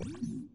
you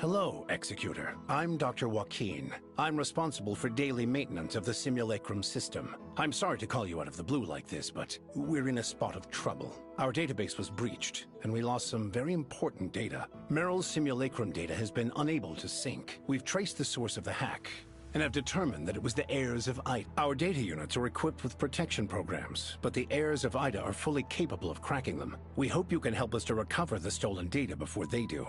Hello, Executor. I'm Dr. Joaquin. I'm responsible for daily maintenance of the simulacrum system. I'm sorry to call you out of the blue like this, but we're in a spot of trouble. Our database was breached, and we lost some very important data. Meryl's simulacrum data has been unable to sync. We've traced the source of the hack, and have determined that it was the heirs of Ida. Our data units are equipped with protection programs, but the heirs of Ida are fully capable of cracking them. We hope you can help us to recover the stolen data before they do.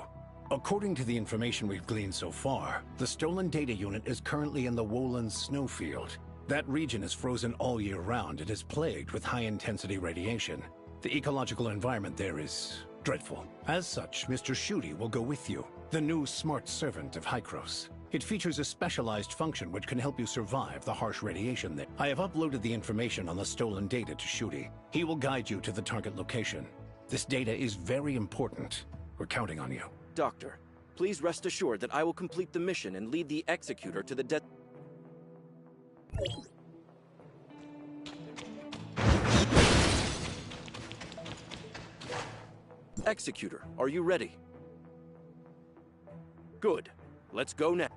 According to the information we've gleaned so far, the stolen data unit is currently in the Wohlen snowfield. That region is frozen all year round and is plagued with high-intensity radiation. The ecological environment there is dreadful. As such, Mr. Schutte will go with you, the new smart servant of Hykros. It features a specialized function which can help you survive the harsh radiation there. I have uploaded the information on the stolen data to Schutte. He will guide you to the target location. This data is very important. We're counting on you. Doctor, please rest assured that I will complete the mission and lead the Executor to the Executor, are you ready? Good. Let's go now.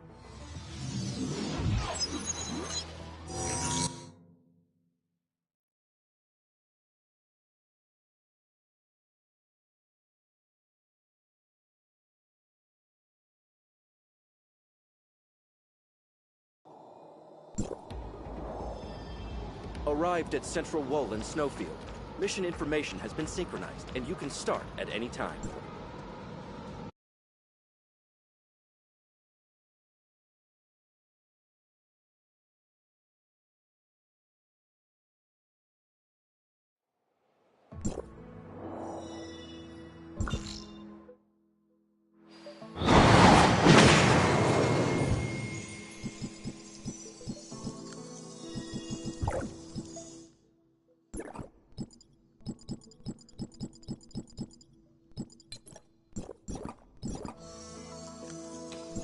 Arrived at Central Wohlen Snowfield. Mission information has been synchronized, and you can start at any time.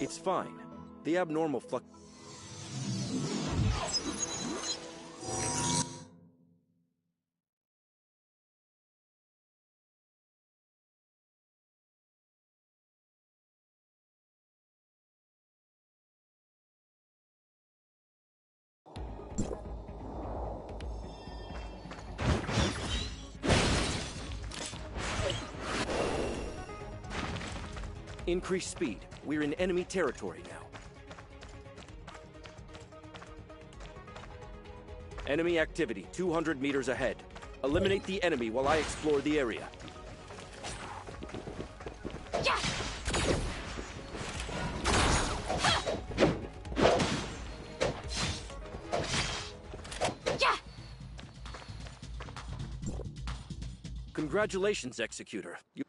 It's fine. The abnormal flux... Increase speed. We're in enemy territory now. Enemy activity 200 meters ahead. Eliminate the enemy while I explore the area. Congratulations, Executor. You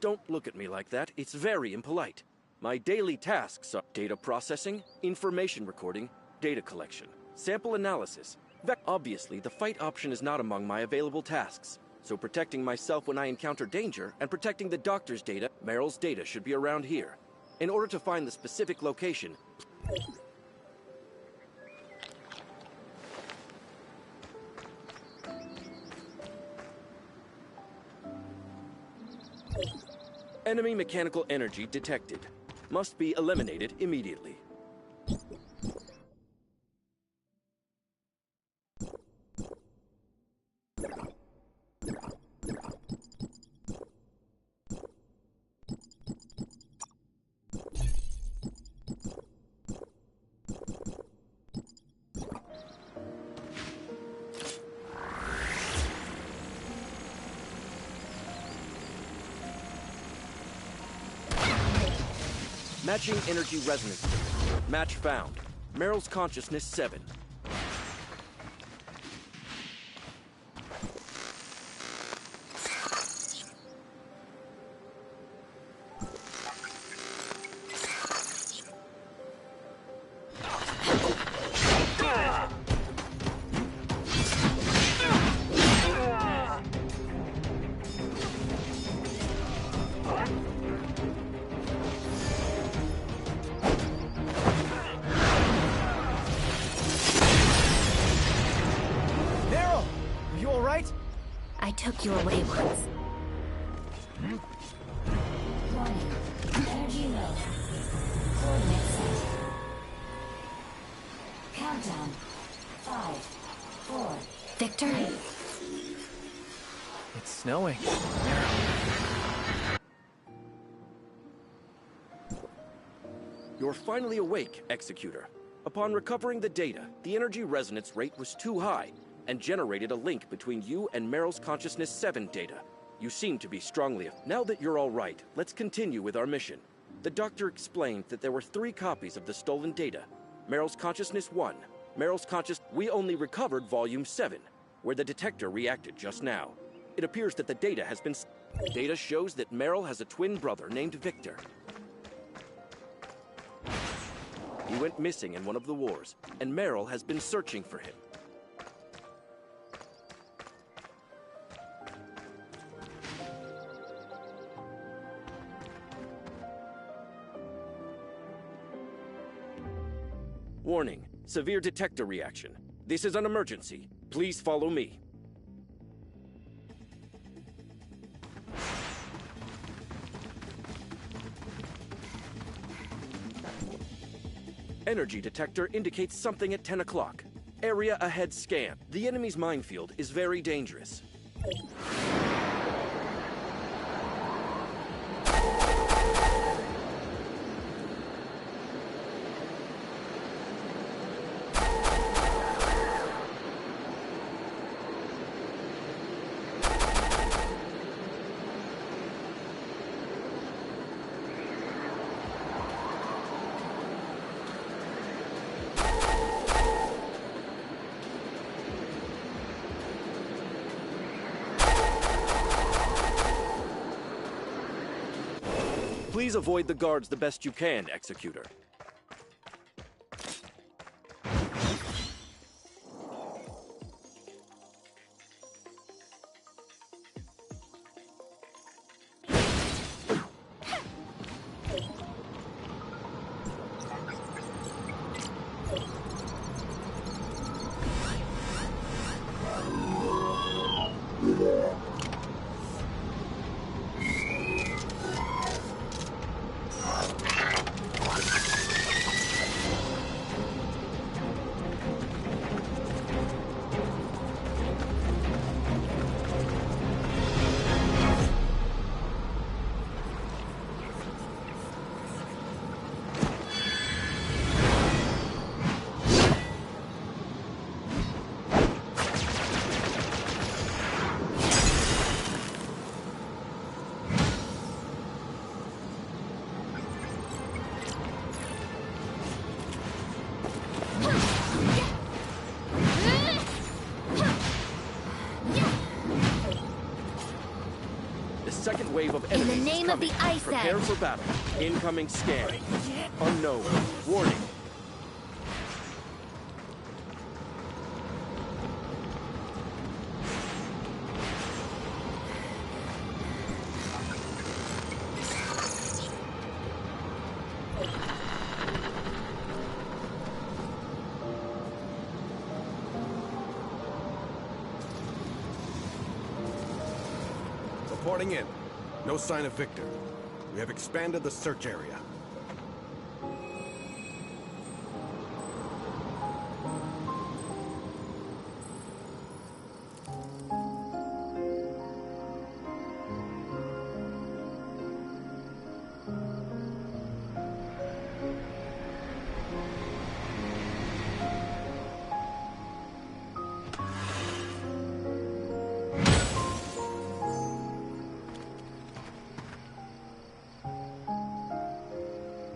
don't look at me like that. It's very impolite. My daily tasks are data processing, information recording, data collection, sample analysis. Obviously, the fight option is not among my available tasks. So protecting myself when I encounter danger and protecting the doctor's data, Meryl's data should be around here. In order to find the specific location... Enemy mechanical energy detected. Must be eliminated immediately. Matching energy resonance. Match found. Meryl's consciousness 7. I took you away once. Warning. Energy low. Coordinate set. Countdown. 5, 4. Victor? It's snowing. You're finally awake, Executor. Upon recovering the data, the energy resonance rate was too high and generated a link between you and Meryl's Consciousness 7 data. You seem to be strongly... Now that you're all right, let's continue with our mission. The doctor explained that there were 3 copies of the stolen data. Meryl's Consciousness 1, Meryl's Conscious... We only recovered Volume 7, where the detector reacted just now. It appears that the data has been... Data shows that Meryl has a twin brother named Victor. He went missing in one of the wars, and Meryl has been searching for him. Warning, severe detector reaction. This is an emergency. Please follow me. Energy detector indicates something at 10 o'clock. Area ahead scan. The enemy's minefield is very dangerous. Please avoid the guards the best you can, Executor. Second wave of In enemies the name is of the coming. Ice Prepare Edge. for battle. Incoming scan. Unknown. Warning. Reporting in. No sign of Victor. We have expanded the search area.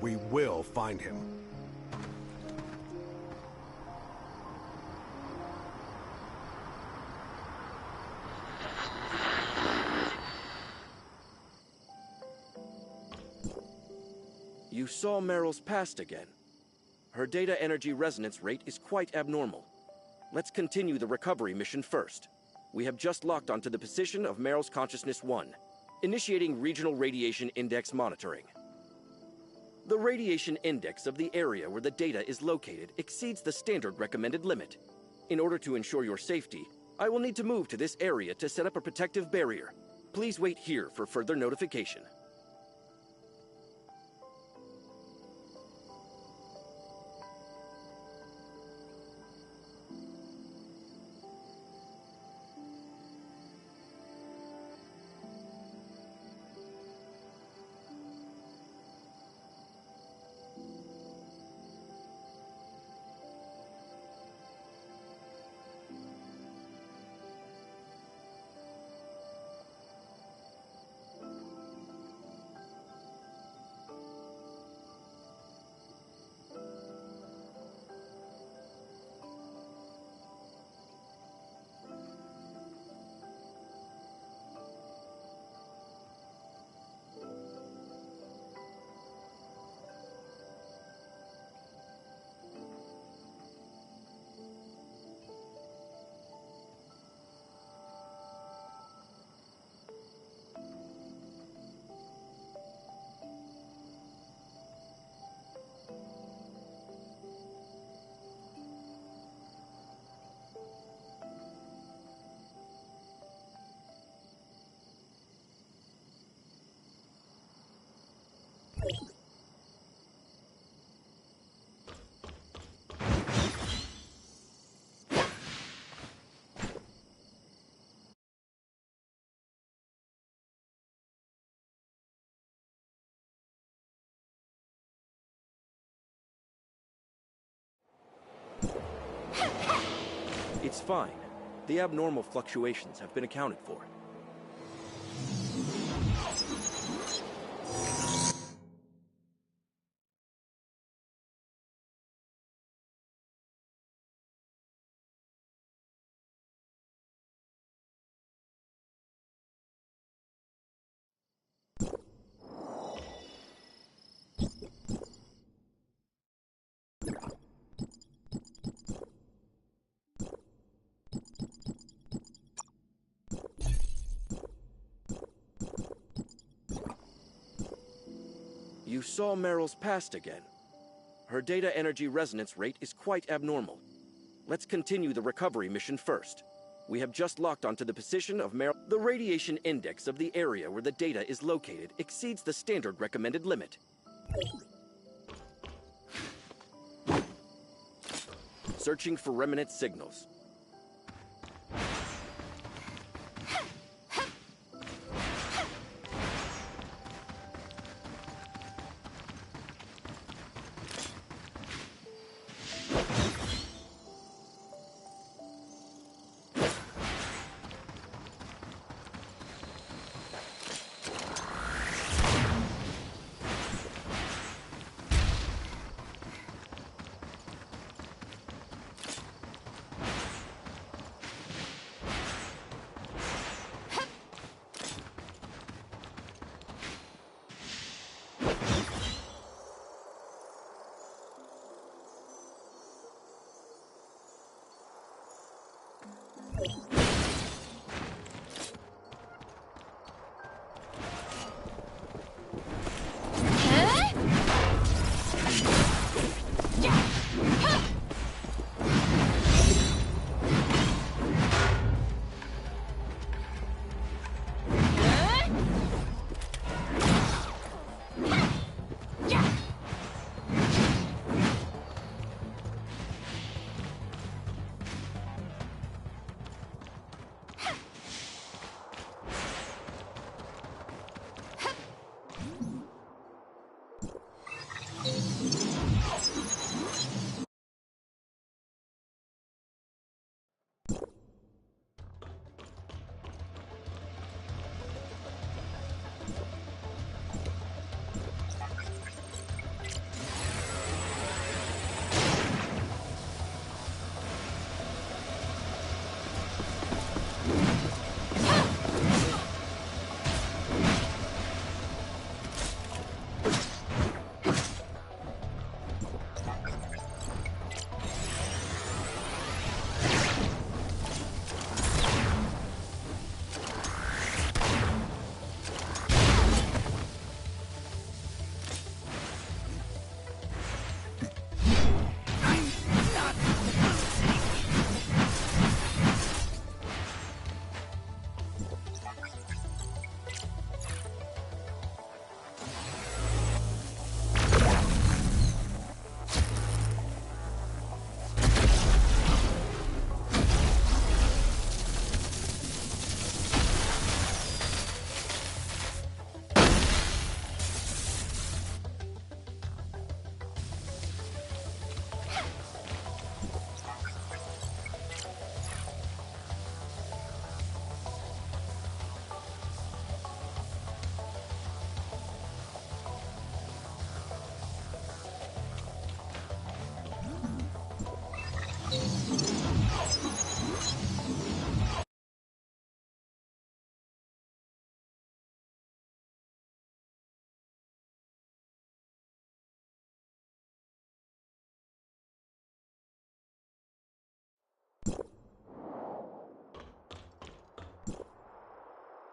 We will find him. You saw Meryl's past again. Her data energy resonance rate is quite abnormal. Let's continue the recovery mission first. We have just locked onto the position of Meryl's Consciousness 1, initiating Regional Radiation Index monitoring. The radiation index of the area where the data is located exceeds the standard recommended limit. In order to ensure your safety, I will need to move to this area to set up a protective barrier. Please wait here for further notification. It's fine. The abnormal fluctuations have been accounted for. You saw Meryl's past again. Her data energy resonance rate is quite abnormal. Let's continue the recovery mission first. We have just locked onto the position of Meryl. The radiation index of the area where the data is located exceeds the standard recommended limit. Searching for remnant signals.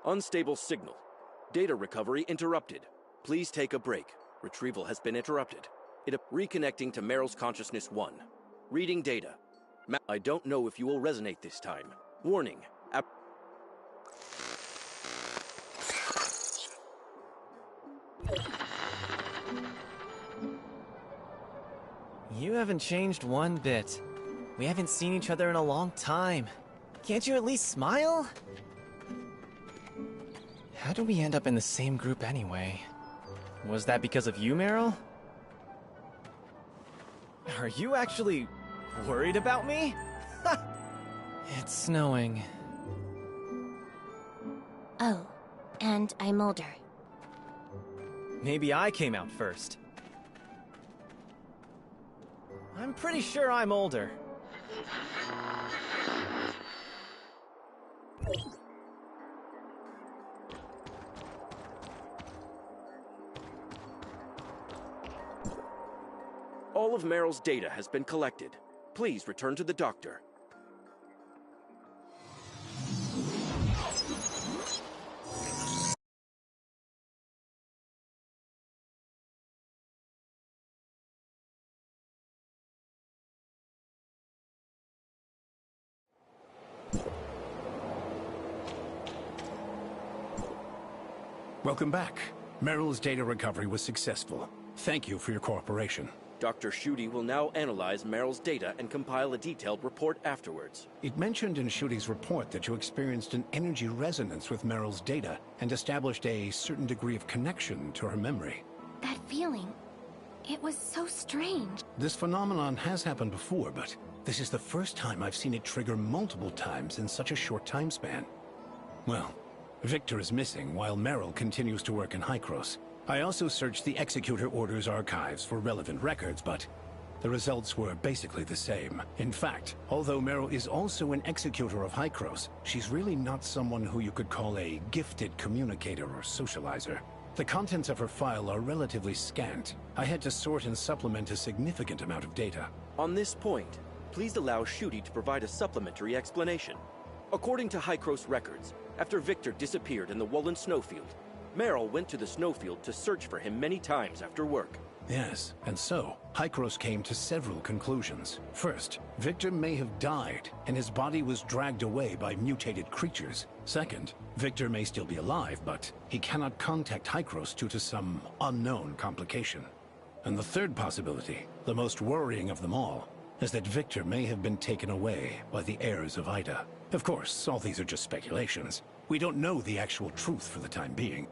Unstable signal. Data recovery interrupted. Please take a break. Retrieval has been interrupted. Reconnecting to Meryl's Consciousness 1. Reading data. I don't know if you will resonate this time. Warning. You haven't changed one bit. We haven't seen each other in a long time. Can't you at least smile? How did we end up in the same group anyway? Was that because of you, Meryl? Are you actually worried about me? It's snowing. Oh, and I'm older. Maybe I came out first. I'm pretty sure I'm older. All of Meryl's data has been collected. Please return to the doctor. Welcome back. Meryl's data recovery was successful. Thank you for your cooperation. Dr. Schutte will now analyze Meryl's data and compile a detailed report afterwards. It mentioned in Schutte's report that you experienced an energy resonance with Meryl's data and established a certain degree of connection to her memory. That feeling, it was so strange. This phenomenon has happened before, but this is the first time I've seen it trigger multiple times in such a short time span. Well, Victor is missing while Meryl continues to work in Hykros. I also searched the Executor Order's archives for relevant records, but the results were basically the same. In fact, although Meryl is also an Executor of Hykros, she's really not someone who you could call a gifted communicator or socializer. The contents of her file are relatively scant. I had to sort and supplement a significant amount of data. On this point, please allow Schutte to provide a supplementary explanation. According to Hykros records, after Victor disappeared in the Woolen snowfield, Meryl went to the snowfield to search for him many times after work. Yes, and so, Hykros came to several conclusions. First, Victor may have died, and his body was dragged away by mutated creatures. Second, Victor may still be alive, but he cannot contact Hykros due to some unknown complication. And the third possibility, the most worrying of them all, is that Victor may have been taken away by the heirs of Ida. Of course, all these are just speculations. We don't know the actual truth for the time being.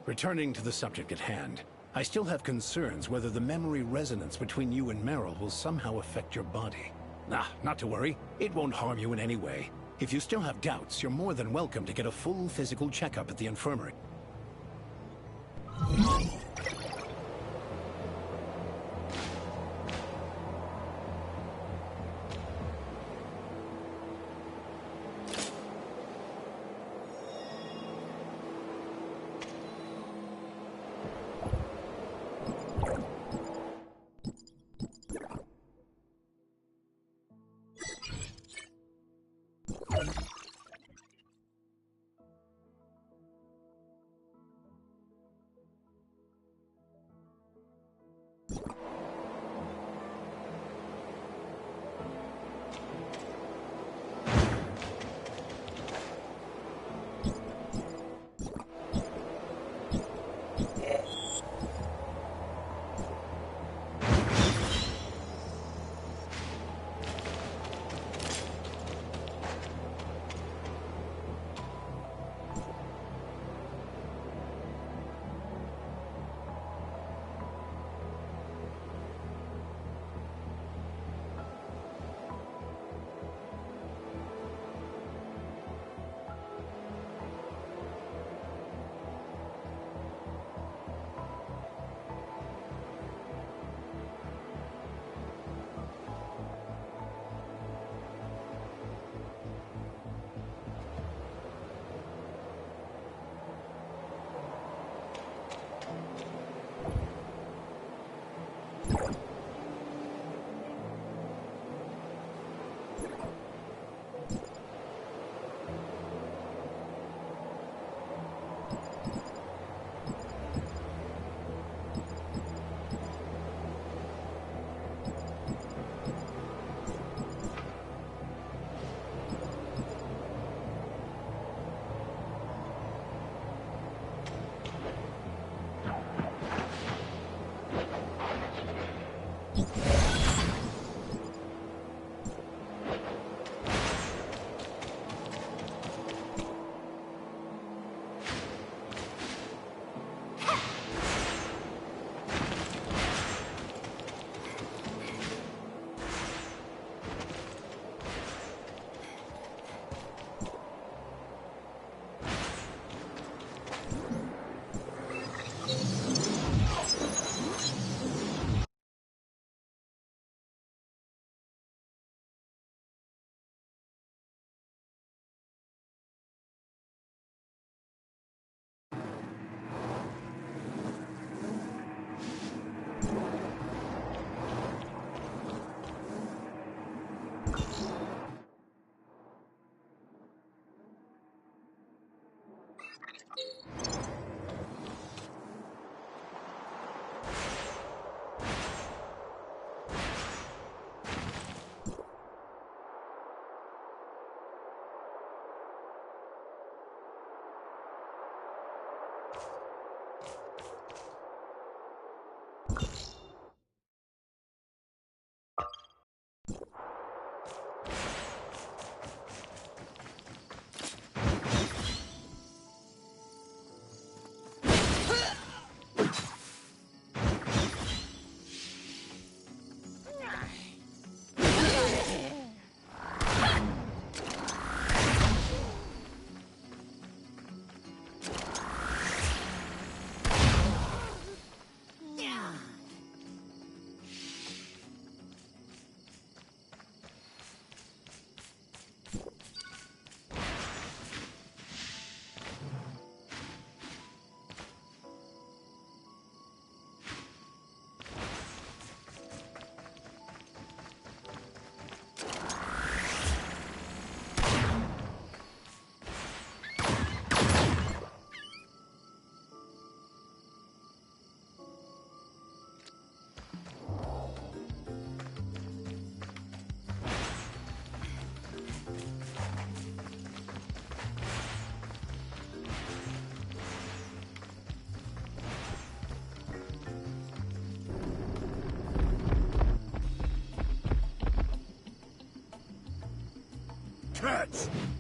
Returning to the subject at hand, I still have concerns whether the memory resonance between you and Meryl will somehow affect your body. Not to worry. It won't harm you in any way. If you still have doubts, you're more than welcome to get a full physical checkup at the infirmary. chance.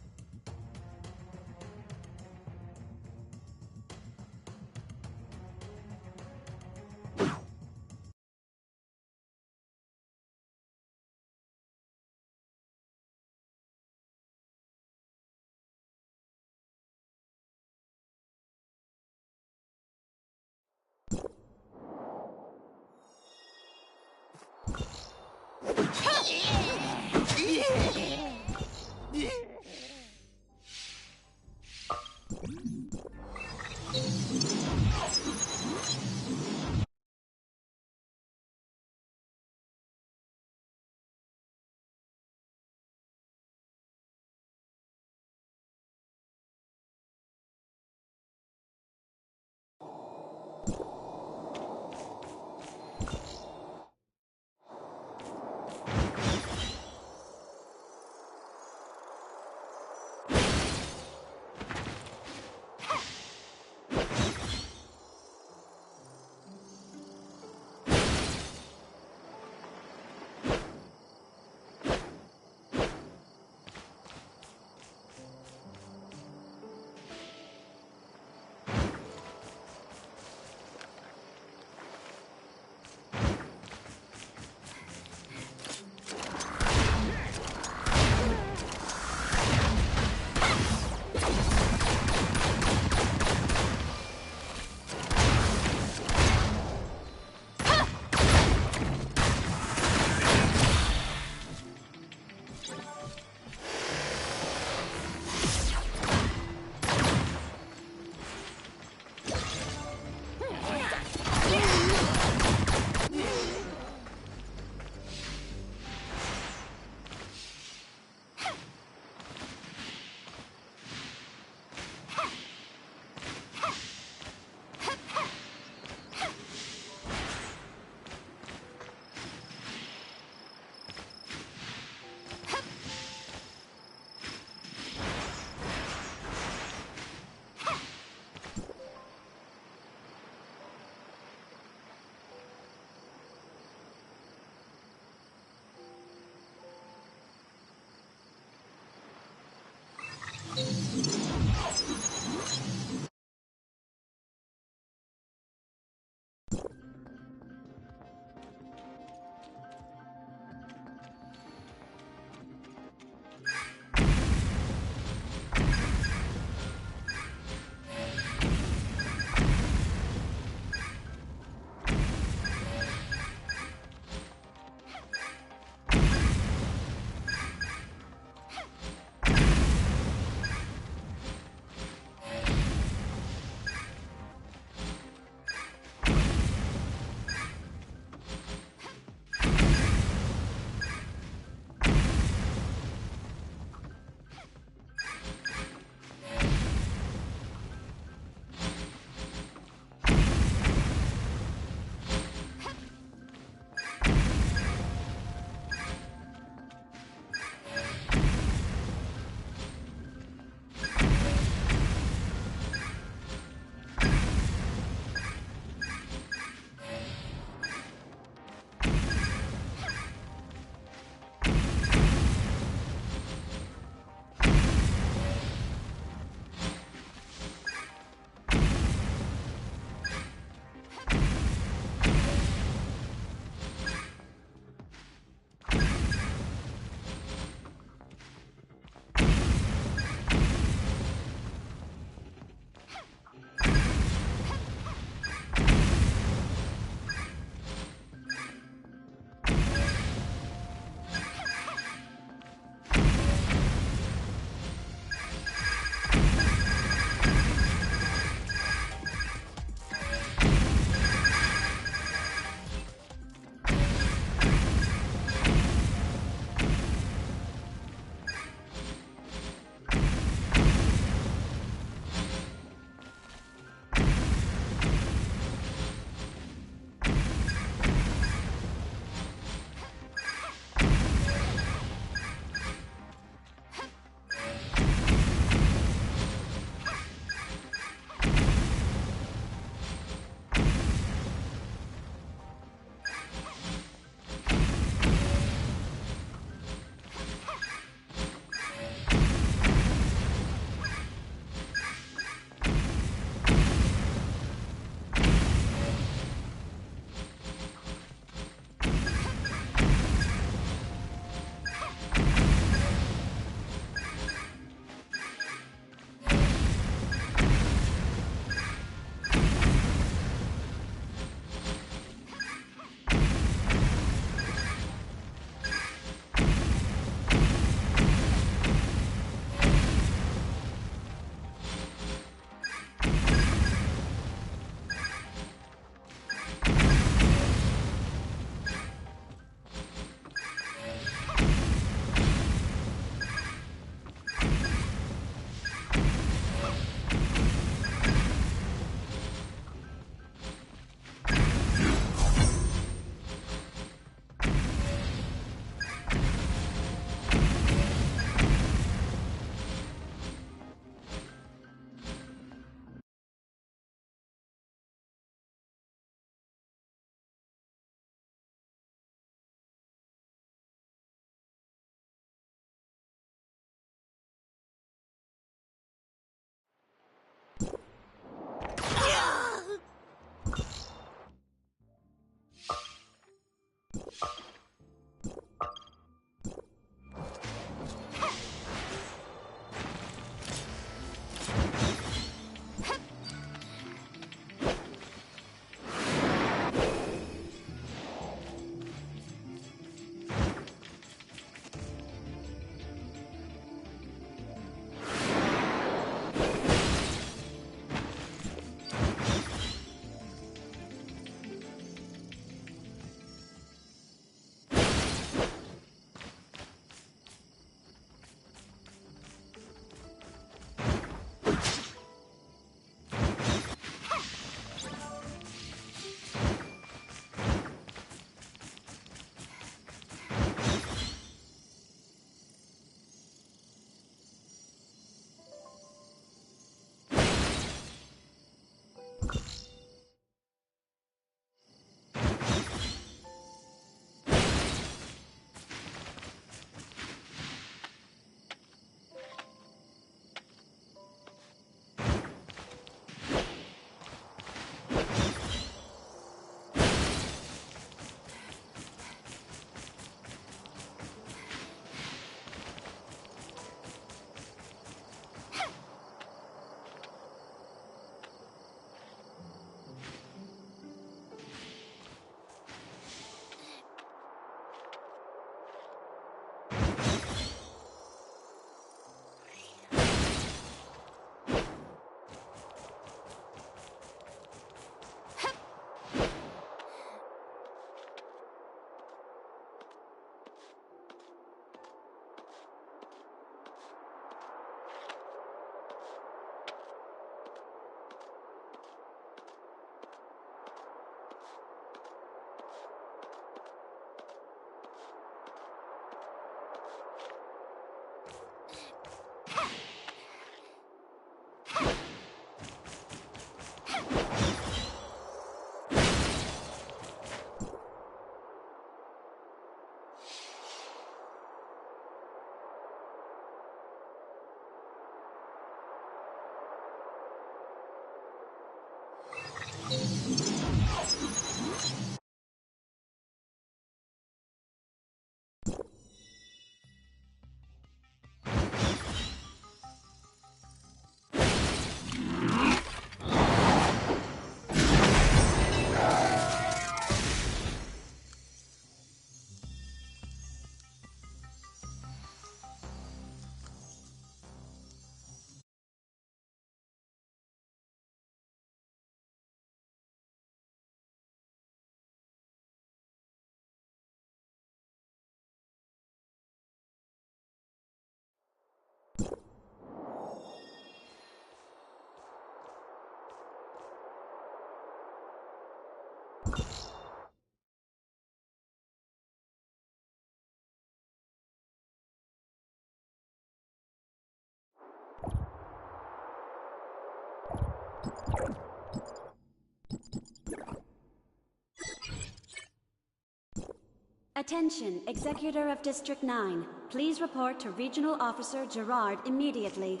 Attention, Executor of District 9. Please report to Regional Officer Gerard immediately.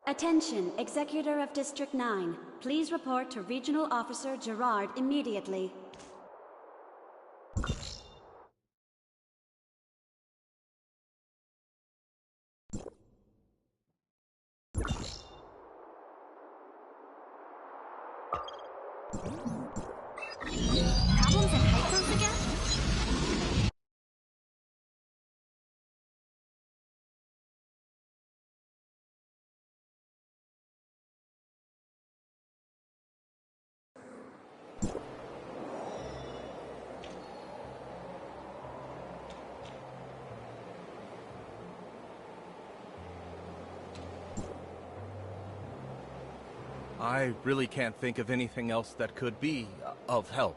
Attention, Executor of District 9. Please report to Regional Officer Gerard immediately. Problems at Hypros again? I really can't think of anything else that could be of help.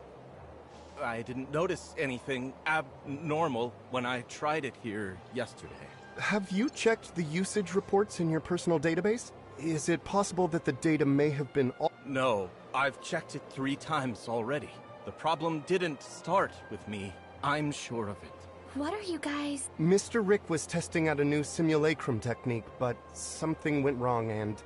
I didn't notice anything abnormal when I tried it here yesterday. Have you checked the usage reports in your personal database? Is it possible that the data may have been No, I've checked it 3 times already. The problem didn't start with me. I'm sure of it. What are you guys... Mr. Rick was testing out a new simulacrum technique, but something went wrong and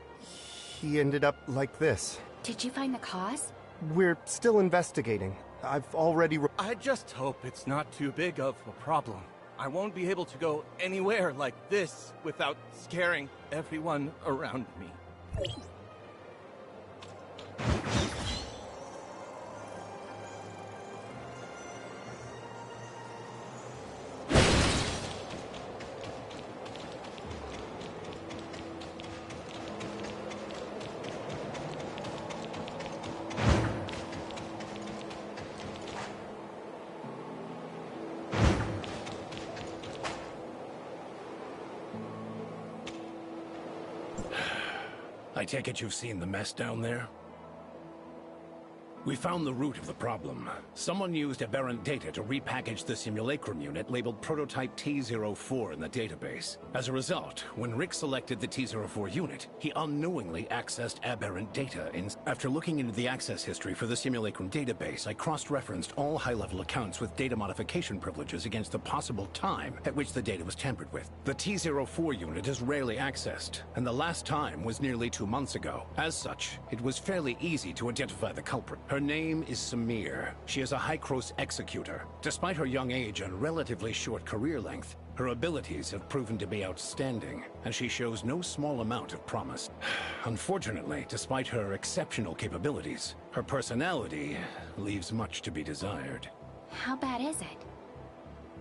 he ended up like this. Did you find the cause? We're still investigating. I've already I just hope it's not too big of a problem. I won't be able to go anywhere like this without scaring everyone around me. I take it you've seen the mess down there? We found the root of the problem. Someone used aberrant data to repackage the simulacrum unit labeled Prototype T04 in the database. As a result, when Rick selected the T04 unit, he unknowingly accessed aberrant data. After looking into the access history for the simulacrum database, I cross-referenced all high-level accounts with data modification privileges against the possible time at which the data was tampered with. The T04 unit is rarely accessed, and the last time was nearly 2 months ago. As such, it was fairly easy to identify the culprit. Her name is Samir. She is a Hycros executor. Despite her young age and relatively short career length, her abilities have proven to be outstanding, and she shows no small amount of promise. Unfortunately, despite her exceptional capabilities, her personality leaves much to be desired. How bad is it?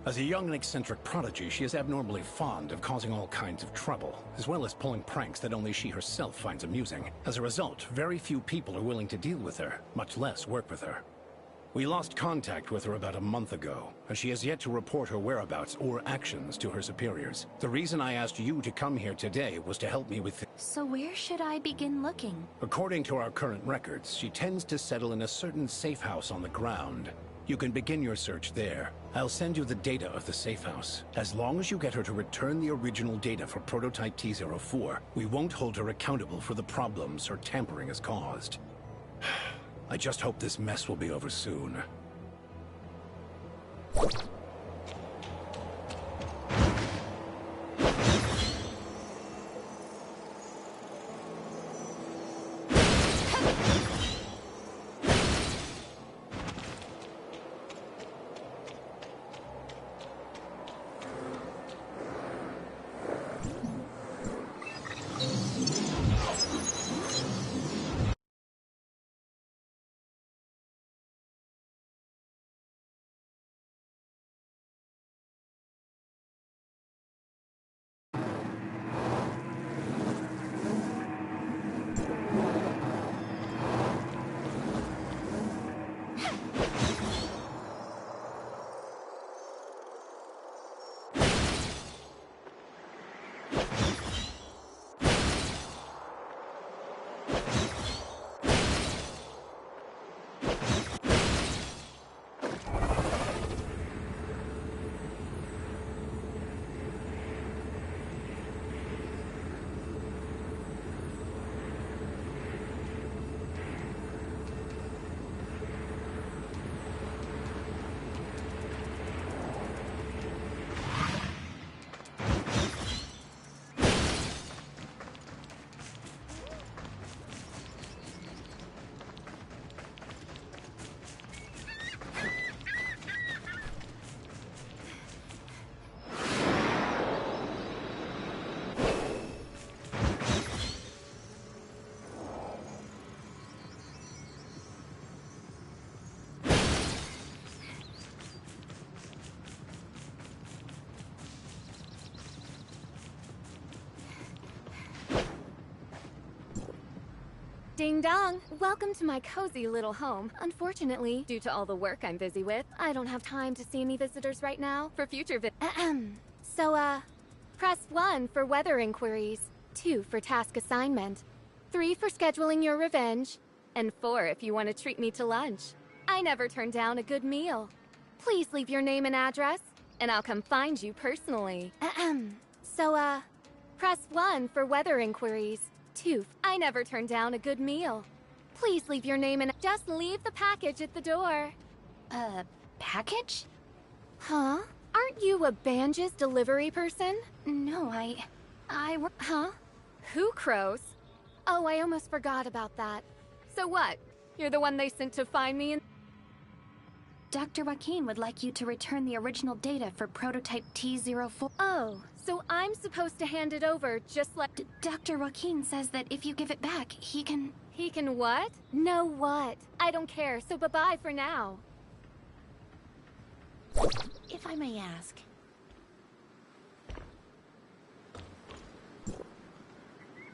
As a young and eccentric prodigy, she is abnormally fond of causing all kinds of trouble, as well as pulling pranks that only she herself finds amusing. As a result, very few people are willing to deal with her, much less work with her. We lost contact with her about a month ago, and she has yet to report her whereabouts or actions to her superiors. The reason I asked you to come here today was to help me with So where should I begin looking? According to our current records, she tends to settle in a certain safe house on the ground. You can begin your search there. I'll send you the data of the safe house. As long as you get her to return the original data for Prototype T04, we won't hold her accountable for the problems her tampering has caused. I just hope this mess will be over soon. Ding dong! Welcome to my cozy little home. Unfortunately, due to all the work I'm busy with, I don't have time to see any visitors right now. For future So, press 1 for weather inquiries, 2 for task assignment, 3 for scheduling your revenge, and 4 if you want to treat me to lunch. I never turn down a good meal. Please leave your name and address, and I'll come find you personally. So, press 1 for weather inquiries. 2. I never turn down a good meal. Please leave your name and just leave the package at the door. Package? Huh? Aren't you a Banja's delivery person? No, I work. Huh? Who crows? Oh, I almost forgot about that. So what? You're the one they sent to find me and... Dr. Joaquin would like you to return the original data for prototype T04. Oh, so I'm supposed to hand it over just like... Dr. Joaquin says that if you give it back, he can... He can what? No what? I don't care, so bye-bye for now. If I may ask...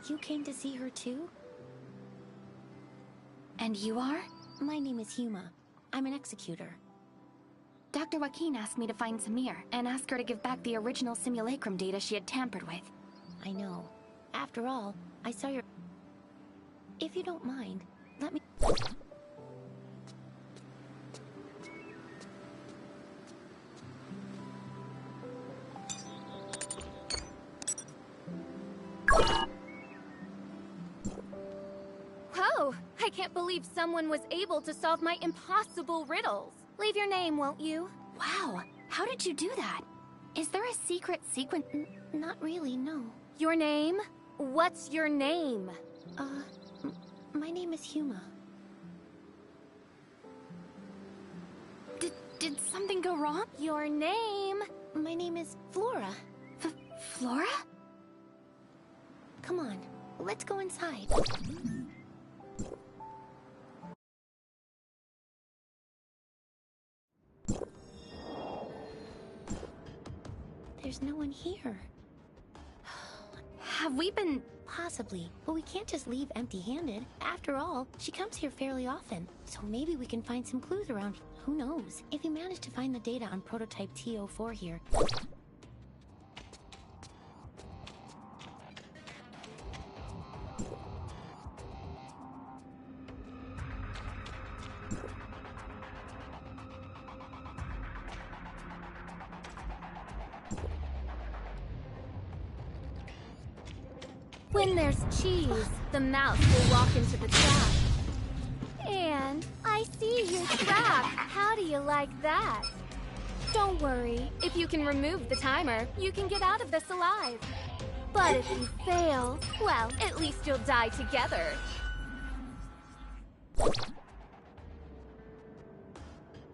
You came to see her too? And you are? My name is Huma. I'm an executor. Dr. Joaquin asked me to find Samir and ask her to give back the original simulacrum data she had tampered with. I know. After all, I saw your... If you don't mind, let me... Whoa! I can't believe someone was able to solve my impossible riddles. Leave your name, won't you? Wow! How did you do that? Is there a secret sequence? Not really, no. Your name? What's your name? My name is Huma. Did something go wrong? Your name? My name is Flora. Flora? Come on, let's go inside. There's no one here. Have we been... Possibly, but we can't just leave empty-handed. After all, she comes here fairly often, so maybe we can find some clues around. Who knows? If you manage to find the data on prototype T04 here... When there's cheese, the mouse will walk into the trap. And I see your trap. How do you like that? Don't worry. If you can remove the timer, you can get out of this alive. But if you fail, well, at least you'll die together.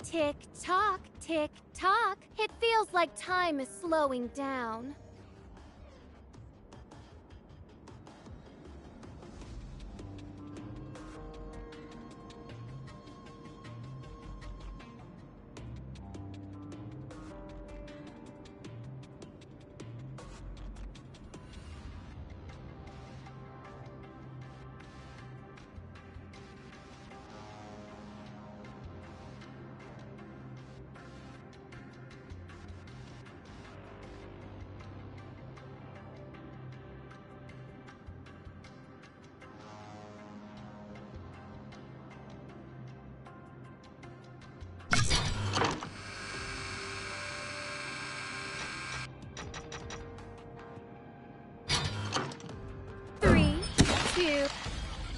Tick-tock, tick-tock. It feels like time is slowing down.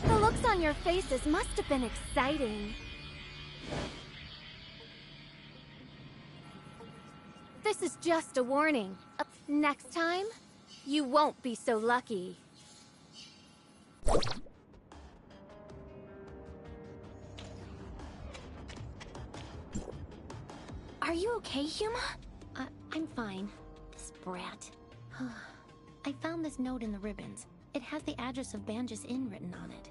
The looks on your faces must have been exciting. This is just a warning. Next time, you won't be so lucky. Are you okay, Huma? I'm fine. This brat. I found this note in the ribbons. It has the address of Banja's Inn written on it.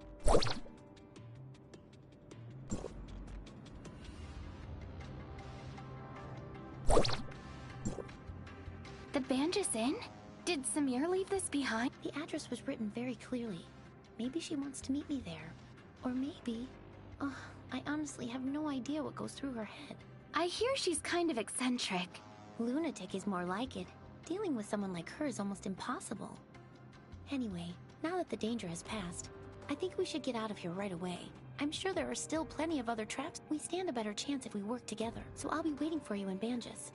The Banja's Inn? Did Samir leave this behind? The address was written very clearly. Maybe she wants to meet me there. Or maybe... Oh, I honestly have no idea what goes through her head. I hear she's kind of eccentric. Lunatic is more like it. Dealing with someone like her is almost impossible. Anyway, now that the danger has passed, I think we should get out of here right away. I'm sure there are still plenty of other traps. We stand a better chance if we work together, so I'll be waiting for you in Banjus.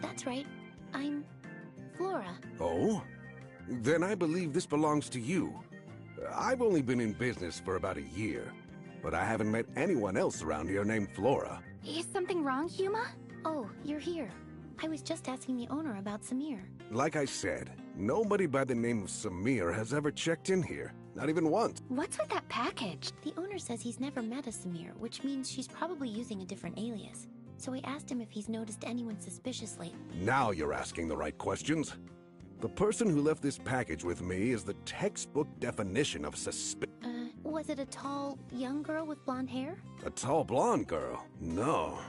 That's right. I'm... Flora. Oh? Then I believe this belongs to you. I've only been in business for about a year, but I haven't met anyone else around here named Flora. Is something wrong, Huma? Oh, you're here. I was just asking the owner about Samir. Like I said, nobody by the name of Samir has ever checked in here. Not even once. What's with that package? The owner says he's never met a Samir, which means she's probably using a different alias. So I asked him if he's noticed anyone suspicious lately. Now you're asking the right questions. The person who left this package with me is the textbook definition of Was it a tall, young girl with blonde hair? A tall blonde girl? No.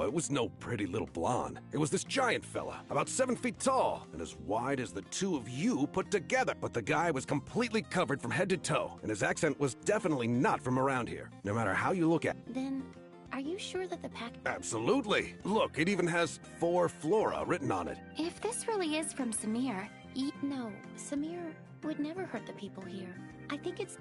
It was no pretty little blonde. It was this giant fella, about 7 feet tall, and as wide as the two of you put together. But the guy was completely covered from head to toe, and his accent was definitely not from around here, no matter how you look at it. Then, are you sure that the pack... Absolutely. Look, it even has "For Flora" written on it. If this really is from Samir... No, Samir would never hurt the people here. I think it's...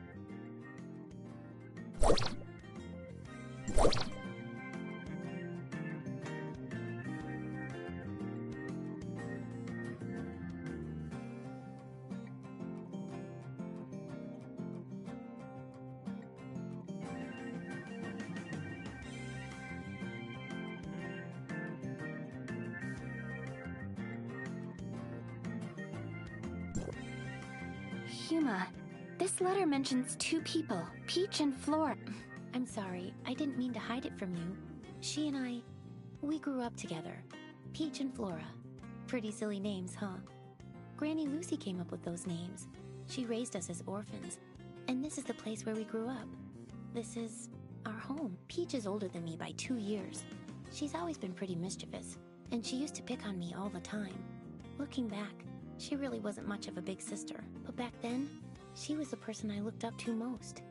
Huma, this letter mentions 2 people, Peach and Flora. I'm sorry, I didn't mean to hide it from you. She and I, we grew up together. Peach and Flora. Pretty silly names, huh? Granny Lucy came up with those names. She raised us as orphans. And this is the place where we grew up. This is our home. Peach is older than me by 2 years. She's always been pretty mischievous, and she used to pick on me all the time. Looking back, she really wasn't much of a big sister, but back then, She was the person I looked up to most.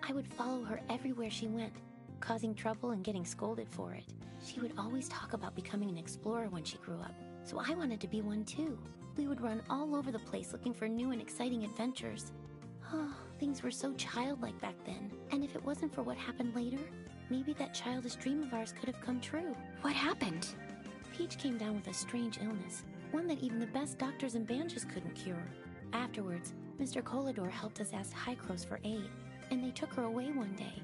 I would follow her everywhere she went, causing trouble and getting scolded for it. She would always talk about becoming an explorer when she grew up, so I wanted to be one too. We would run all over the place looking for new and exciting adventures. Oh, things were so childlike back then, and if it wasn't for what happened later, maybe that childish dream of ours could have come true. What happened? Peach came down with a strange illness, one that even the best doctors and bandages couldn't cure. Afterwards, Mr. Colador helped us ask Hycros for aid, and they took her away one day.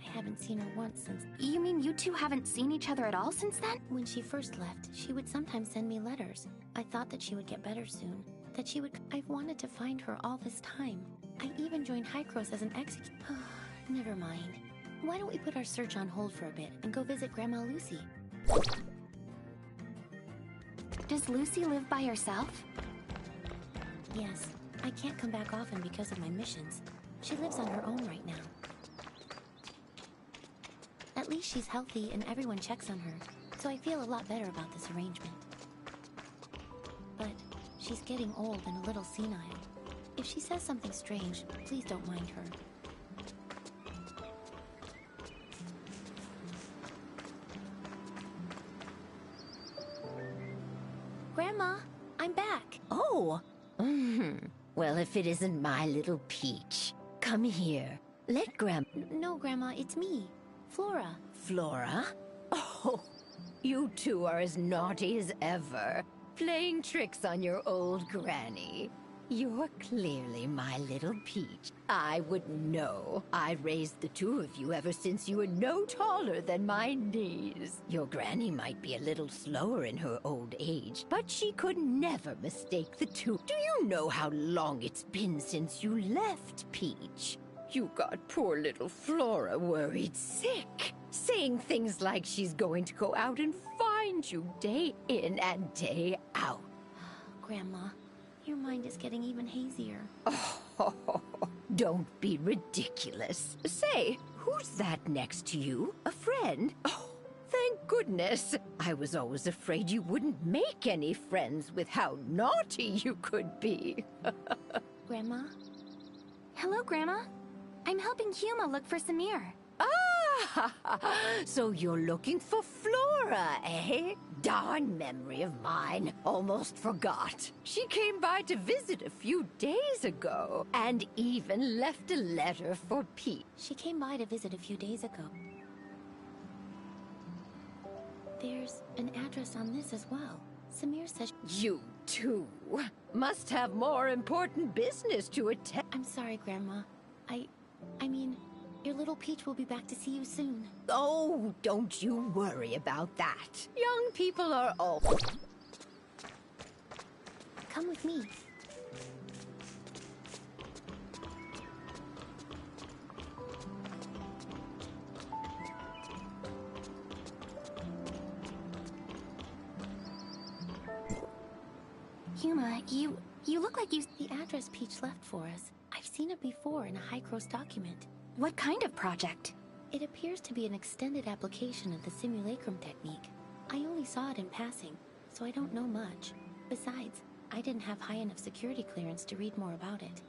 I haven't seen her once since. You mean you two haven't seen each other at all since then? When she first left, she would sometimes send me letters. I thought that she would get better soon, that she would. I've wanted to find her all this time. I even joined Hycros as an executor. Never mind. Why don't we put our search on hold for a bit and go visit Grandma Lucy? Does Lucy live by herself? Yes. I can't come back often because of my missions. She lives on her own right now. At least she's healthy and everyone checks on her, so I feel a lot better about this arrangement. But she's getting old and a little senile. If she says something strange, please don't mind her. Grandma, I'm back. Oh! Well, if it isn't my little Peach. Come here. Let No, Grandma, it's me. Flora. Flora? Oh, you two are as naughty as ever, playing tricks on your old granny. You're clearly my little Peach. I wouldn't know. I raised the two of you ever since you were no taller than my knees. Your granny might be a little slower in her old age, but she could never mistake the two. Do you know how long it's been since you left, Peach? You got poor little Flora worried sick, saying things like she's going to go out and find you day in and day out. Grandma, your mind is getting even hazier. Oh, don't be ridiculous. Say, who's that next to you? A friend? Oh, thank goodness. I was always afraid you wouldn't make any friends with how naughty you could be. Grandma? Hello, Grandma. I'm helping Huma look for Samir. Ah, so you're looking for Flora, eh? Darn memory of mine. Almost forgot. She came by to visit a few days ago, and even left a letter for Pete. She came by to visit a few days ago. There's an address on this as well. Samir says... You too must have more important business to attend. I'm sorry, Grandma. I mean, your little Peach will be back to see you soon. Oh, don't you worry about that. Young people are all... Come with me. Huma, you look like you... The address Peach left for us. I've seen it before in a Hycros document. What kind of project? It appears to be an extended application of the simulacrum technique. I only saw it in passing, so I don't know much. Besides, I didn't have high enough security clearance to read more about it.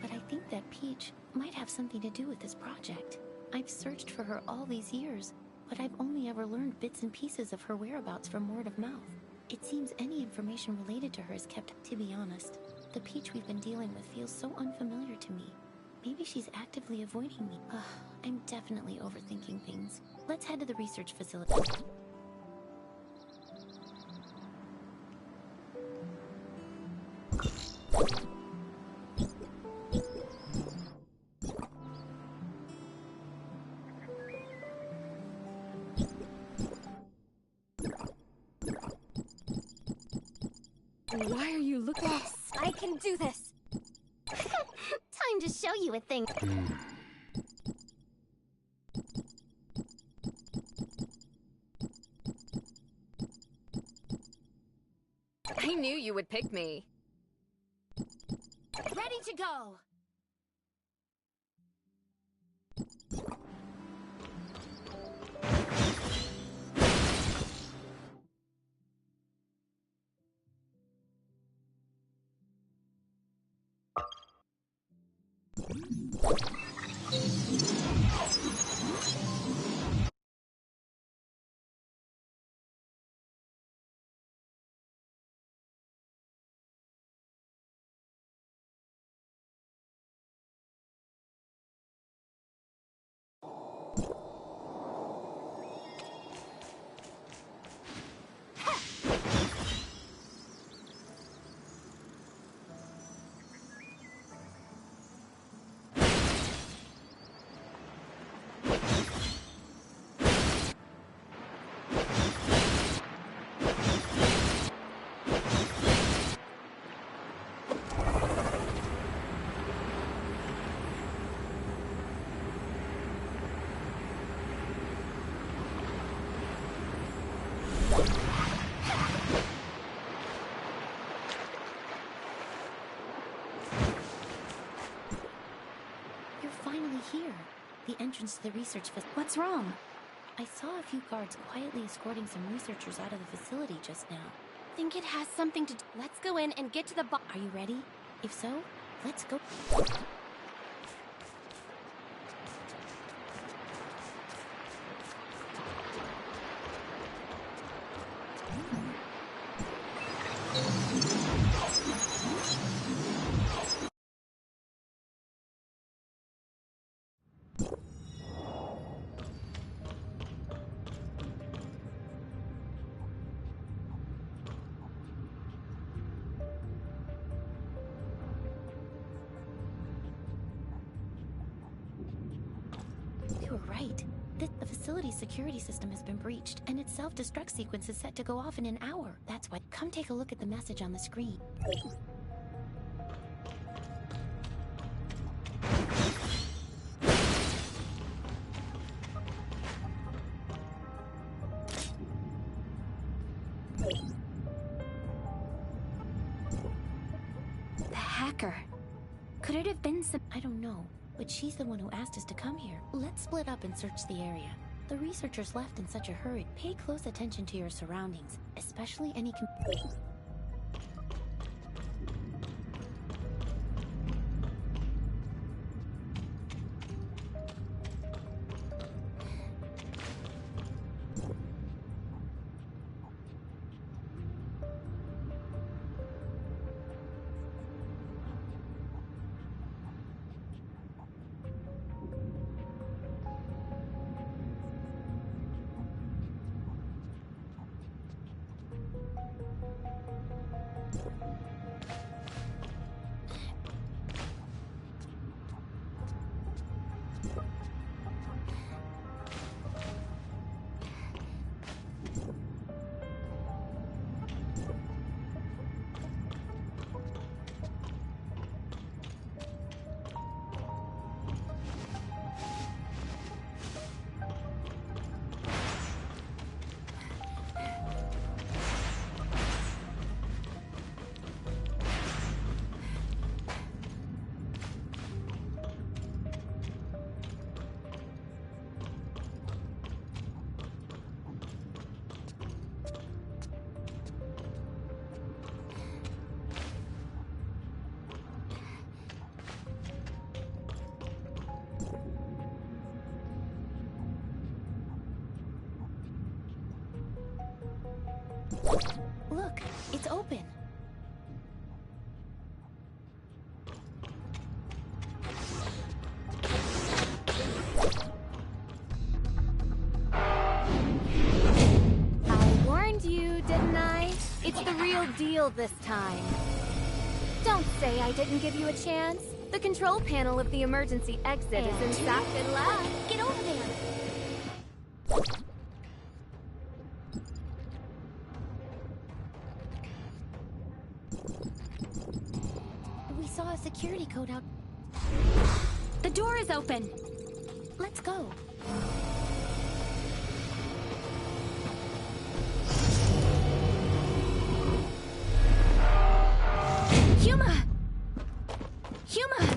But I think that Peach might have something to do with this project. I've searched for her all these years, but I've only ever learned bits and pieces of her whereabouts from word of mouth. It seems any information related to her is kept. To be honest, the Peach we've been dealing with feels so unfamiliar to me. Maybe she's actively avoiding me. I'm definitely overthinking things. Let's head to the research facility. Why are you looking? Yes, I can do this. Time to show you a thing. I knew you would pick me. Ready to go. Here, the entrance to the research facility. What's wrong? I saw a few guards quietly escorting some researchers out of the facility just now. Think it has something to do. Let's go in and get to the Are you ready? If so, let's go. You were right. The facility's security system has been breached, and its self-destruct sequence is set to go off in an hour. That's why. Come take a look at the message on the screen. The hacker. Could it have been some... I don't know. But she's the one who asked us to come here. Let's split up and search the area. The researchers left in such a hurry. Pay close attention to your surroundings, especially any... Look, it's open. I warned you, didn't I? It's the real deal this time. Don't say I didn't give you a chance. The control panel of the emergency exit is in Sapphire Lab. Get over there! We saw a security code out. The door is open. Let's go. Huma! Huma!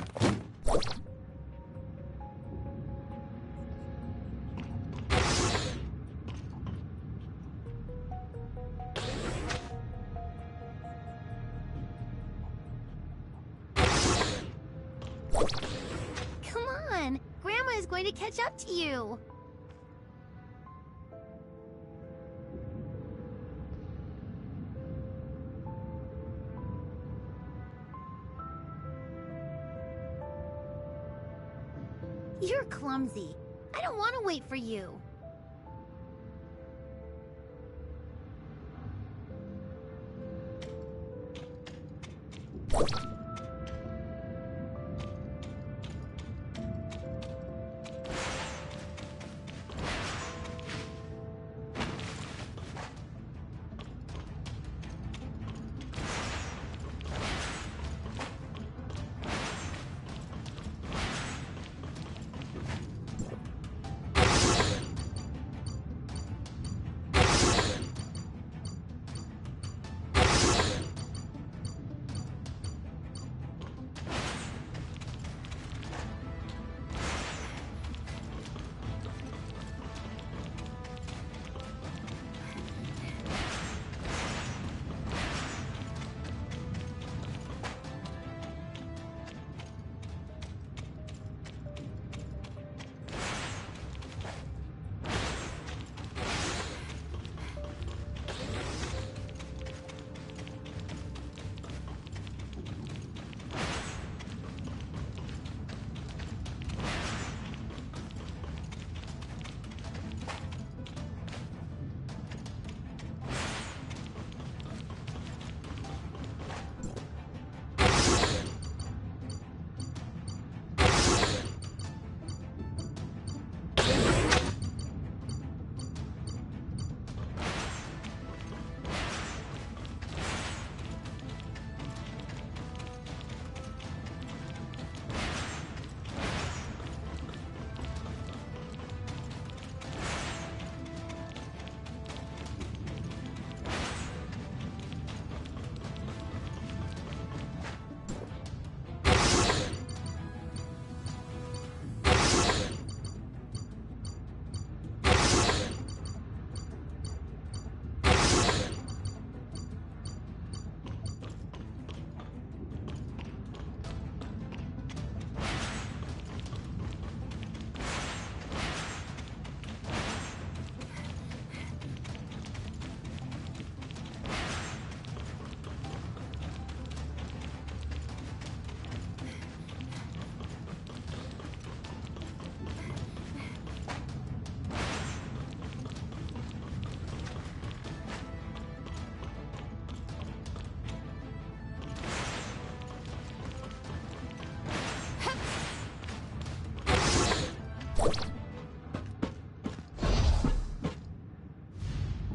is going to catch up to you. You're clumsy. I don't want to wait for you.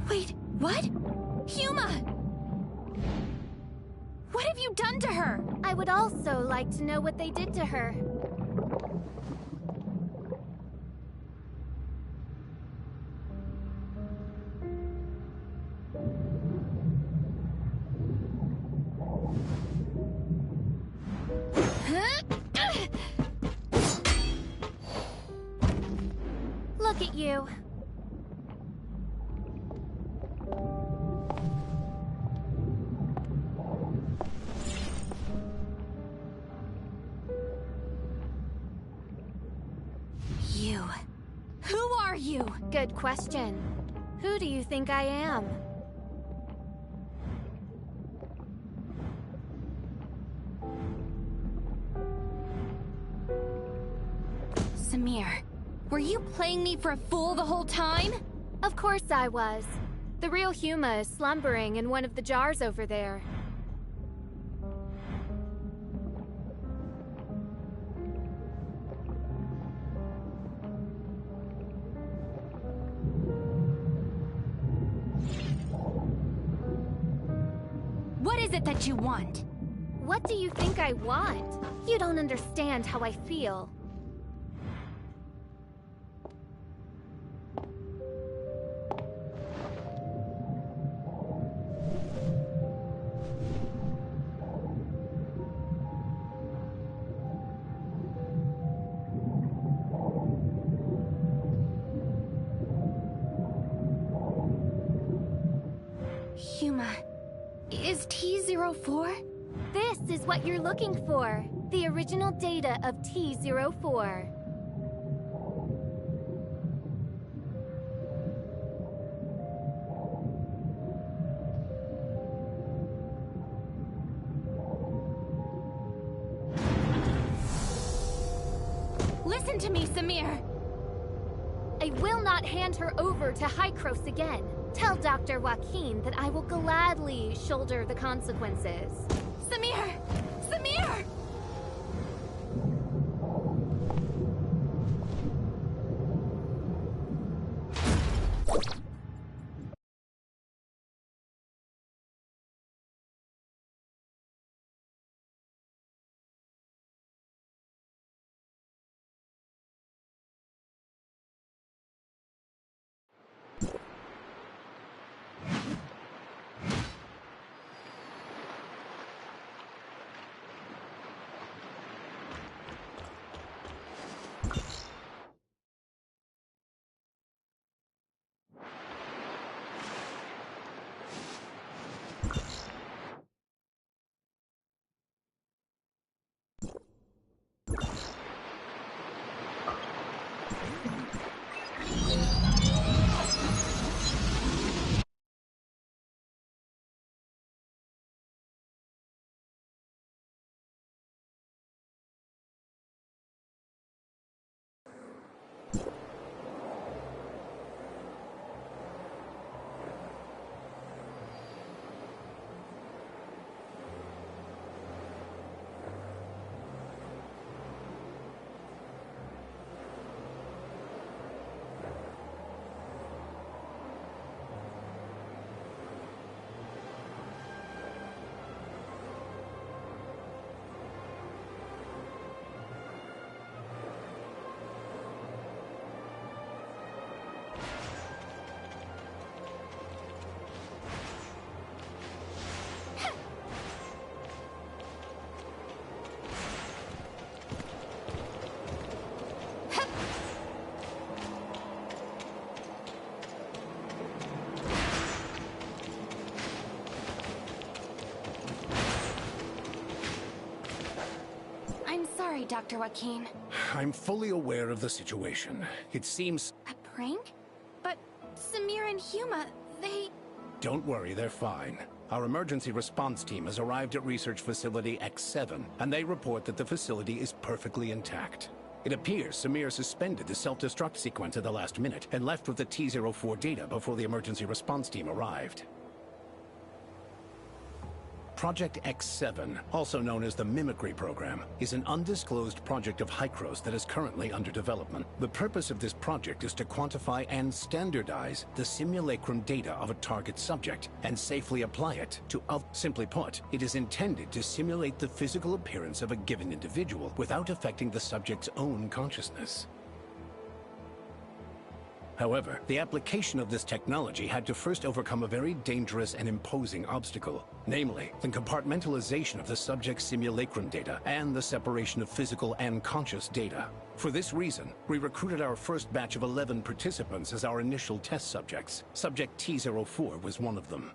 Wait, what? Huma! What have you done to her? I would also like to know what they did to her. Look at you. You. Who are you? Good question. Who do you think I am? Samir, were you playing me for a fool the whole time? Of course I was. The real Huma is slumbering in one of the jars over there. What is it that you want? What do you think I want? You don't understand how I feel. Huma, is T-04? This is what you're looking for. The original data of T-04. Listen to me, Samir! I will not hand her over to Hykros again. Tell Dr. Joaquin that I will gladly shoulder the consequences. Samir! Samir! Sorry, Dr. Joaquin. I'm fully aware of the situation. It seems... A prank? But Samir and Huma, they... Don't worry, they're fine. Our emergency response team has arrived at Research Facility X7, and they report that the facility is perfectly intact. It appears Samir suspended the self-destruct sequence at the last minute and left with the T-04 data before the emergency response team arrived. Project X7, also known as the Mimicry Program, is an undisclosed project of Hykros that is currently under development. The purpose of this project is to quantify and standardize the simulacrum data of a target subject and safely apply it to Simply put, it is intended to simulate the physical appearance of a given individual without affecting the subject's own consciousness. However, the application of this technology had to first overcome a very dangerous and imposing obstacle, namely, the compartmentalization of the subject's simulacrum data and the separation of physical and conscious data. For this reason, we recruited our first batch of 11 participants as our initial test subjects. Subject T-04 was one of them.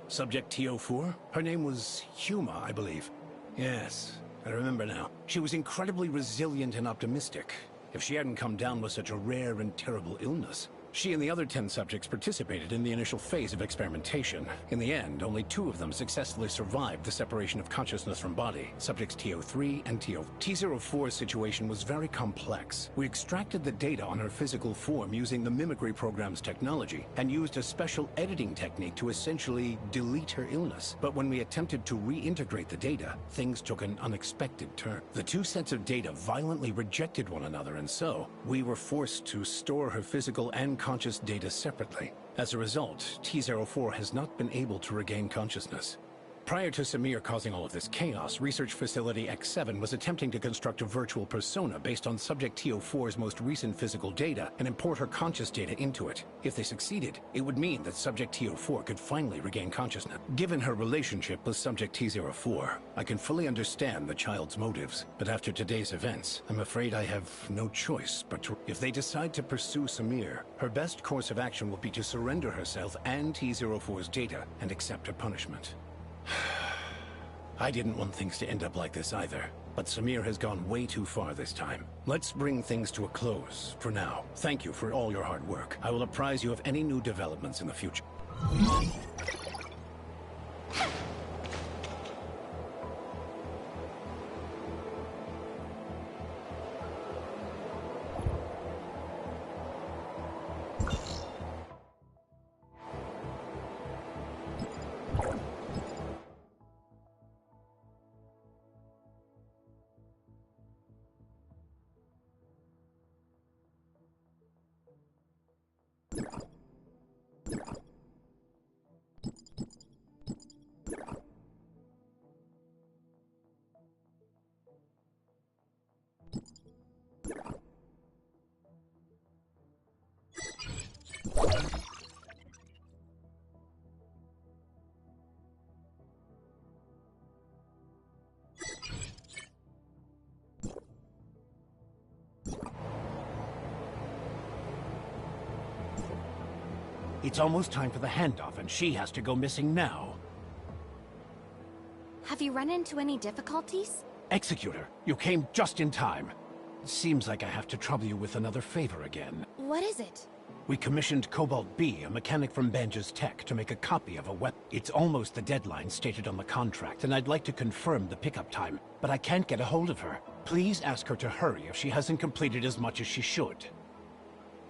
Subject T-04? Her name was Huma, I believe. Yes, I remember now. She was incredibly resilient and optimistic. If she hadn't come down with such a rare and terrible illness. She and the other 10 subjects participated in the initial phase of experimentation. In the end, only 2 of them successfully survived the separation of consciousness from body, subjects T-03 and T-04's situation was very complex. We extracted the data on her physical form using the Mimicry Program's technology, and used a special editing technique to essentially delete her illness. But when we attempted to reintegrate the data, things took an unexpected turn. The 2 sets of data violently rejected one another, and so, we were forced to store her physical and conscious data separately. As a result, T-04 has not been able to regain consciousness. Prior to Samir causing all of this chaos, Research Facility X7 was attempting to construct a virtual persona based on Subject T-04's most recent physical data and import her conscious data into it. If they succeeded, it would mean that Subject T-04 could finally regain consciousness. Given her relationship with Subject T-04, I can fully understand the child's motives. But after today's events, I'm afraid I have no choice but to... If they decide to pursue Samir, her best course of action will be to surrender herself and T-04's data and accept her punishment. I didn't want things to end up like this either, but Samir has gone way too far this time. Let's bring things to a close for now. Thank you for all your hard work. I will apprise you of any new developments in the future. It's almost time for the handoff, and she has to go missing now. Have you run into any difficulties? Executor, you came just in time. Seems like I have to trouble you with another favor again. What is it? We commissioned Cobalt B, a mechanic from Banja's Tech, to make a copy of a weapon. It's almost the deadline stated on the contract, and I'd like to confirm the pickup time, but I can't get a hold of her. Please ask her to hurry if she hasn't completed as much as she should.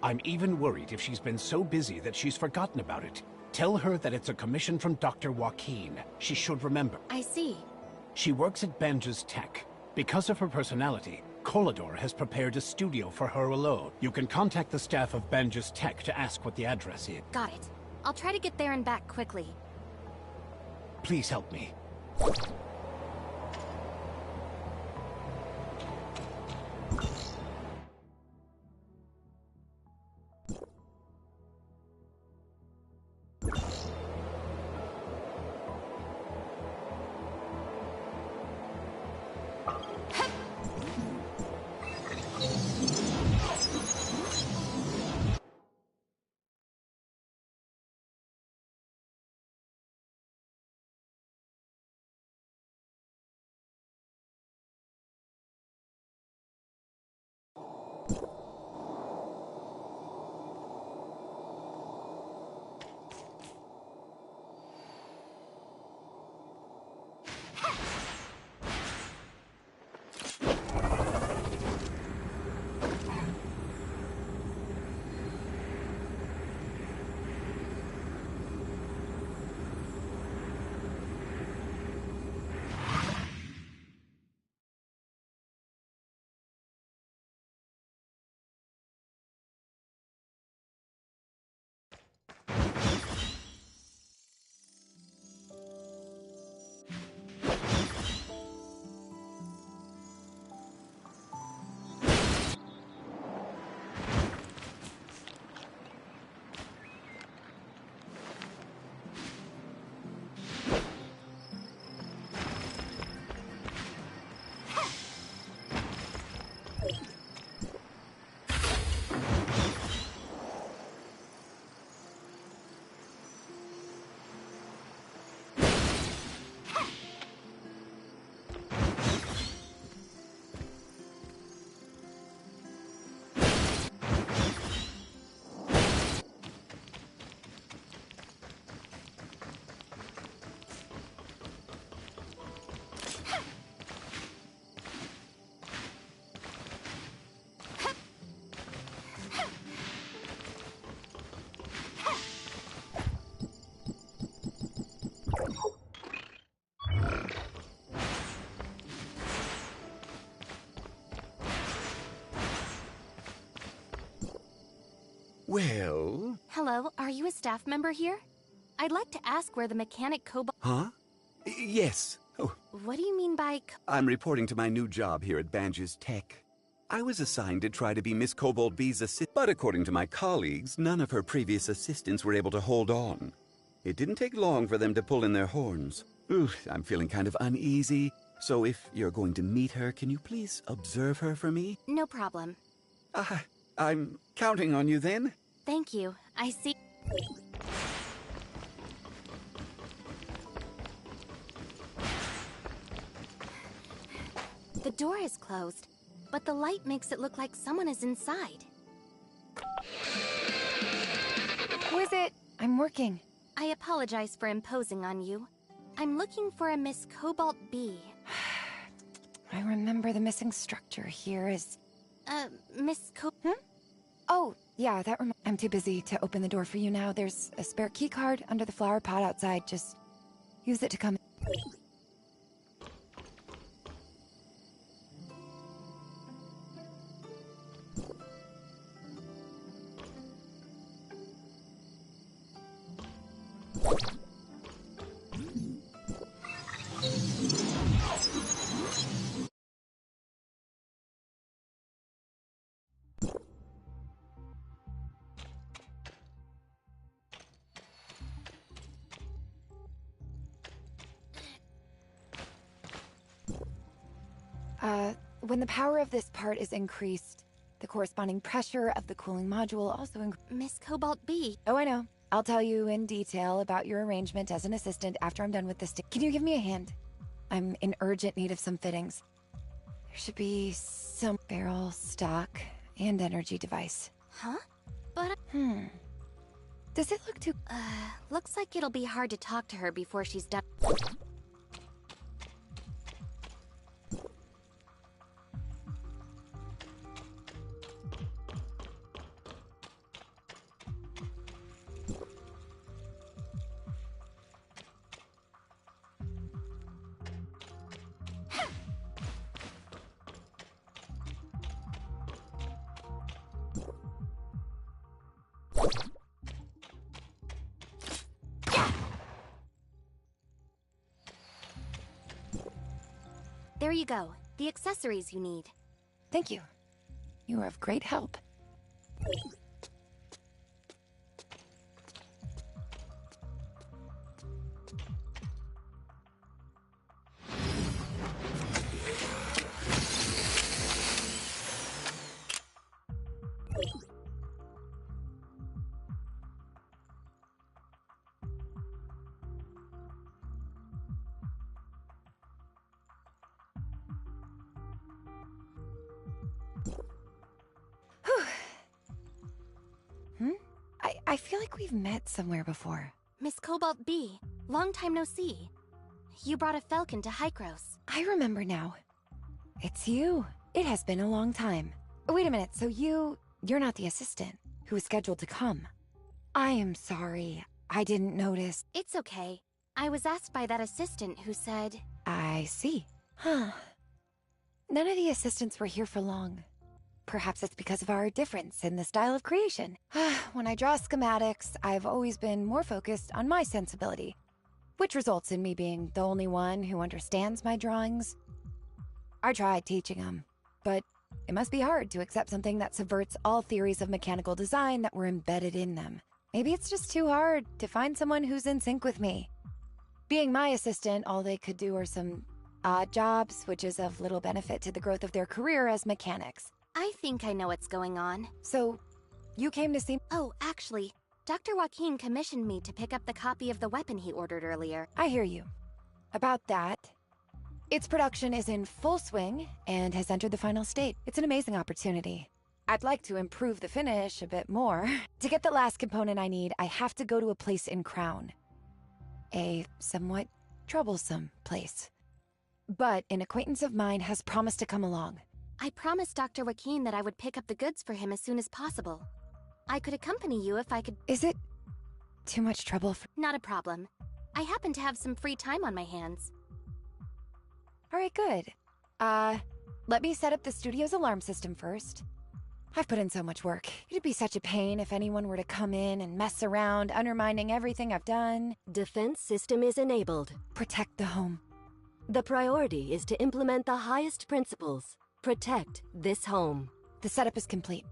I'm even worried if she's been so busy that she's forgotten about it. Tell her that it's a commission from Dr. Joaquin. She should remember. I see. She works at Banja's Tech. Because of her personality, Colador has prepared a studio for her alone. You can contact the staff of Banja's Tech to ask what the address is. Got it. I'll try to get there and back quickly. Please help me. Well? Hello, are you a staff member here? I'd like to ask where the mechanic Cobalt... Huh? Yes. Oh, What do you mean by... I'm reporting to my new job here at Banja's Tech. I was assigned to try to be Miss Cobalt B's assistant, but according to my colleagues, none of her previous assistants were able to hold on. It didn't take long for them to pull in their horns. Ooh, I'm feeling kind of uneasy, so if you're going to meet her, can you please observe her for me? No problem. I'm counting on you then. Thank you. I see... The door is closed, but the light makes it look like someone is inside. Who is it? I'm working. I apologize for imposing on you. I'm looking for a Miss Cobalt B. I remember the missing structure here is... Miss Oh, yeah, I'm too busy to open the door for you now. There's a spare key card under the flower pot outside. Just use it to come... When the power of this part is increased, the corresponding pressure of the cooling module also Miss Cobalt B. Oh, I know. I'll tell you in detail about your arrangement as an assistant after I'm done with this. Can you give me a hand? I'm in urgent need of some fittings. There should be some barrel, stock, and energy device. Huh? But... Does it look too... looks like it'll be hard to talk to her before she's done. There you go. The accessories you need. Thank you. You are of great help. I feel like we've met somewhere before. Miss Cobalt B, long time no see. You brought a falcon to Hykros. I remember now. It's you. It has been a long time. Wait a minute, so you're not the assistant who was scheduled to come. I am sorry. I didn't notice. It's okay. I was asked by that assistant who said... I see. Huh. None of the assistants were here for long. Perhaps it's because of our difference in the style of creation. When I draw schematics, I've always been more focused on my sensibility, which results in me being the only one who understands my drawings. I tried teaching them, but it must be hard to accept something that subverts all theories of mechanical design that were embedded in them. Maybe it's just too hard to find someone who's in sync with me. Being my assistant, all they could do are some odd jobs, which is of little benefit to the growth of their career as mechanics. I think I know what's going on. So, you came to see... Oh, actually, Dr. Joaquin commissioned me to pick up the copy of the weapon he ordered earlier. I hear you. About that, its production is in full swing and has entered the final state. It's an amazing opportunity. I'd like to improve the finish a bit more. To get the last component I need, I have to go to a place in Crown. A somewhat troublesome place. But an acquaintance of mine has promised to come along. I promised Dr. Joaquin that I would pick up the goods for him as soon as possible. I could accompany you if I could... Is it too much trouble for... Not a problem. I happen to have some free time on my hands. Alright, good. Let me set up the studio's alarm system first. I've put in so much work. It'd be such a pain if anyone were to come in and mess around, undermining everything I've done. Defense system is enabled. Protect the home. The priority is to implement the highest principles. Protect this home. The setup is complete.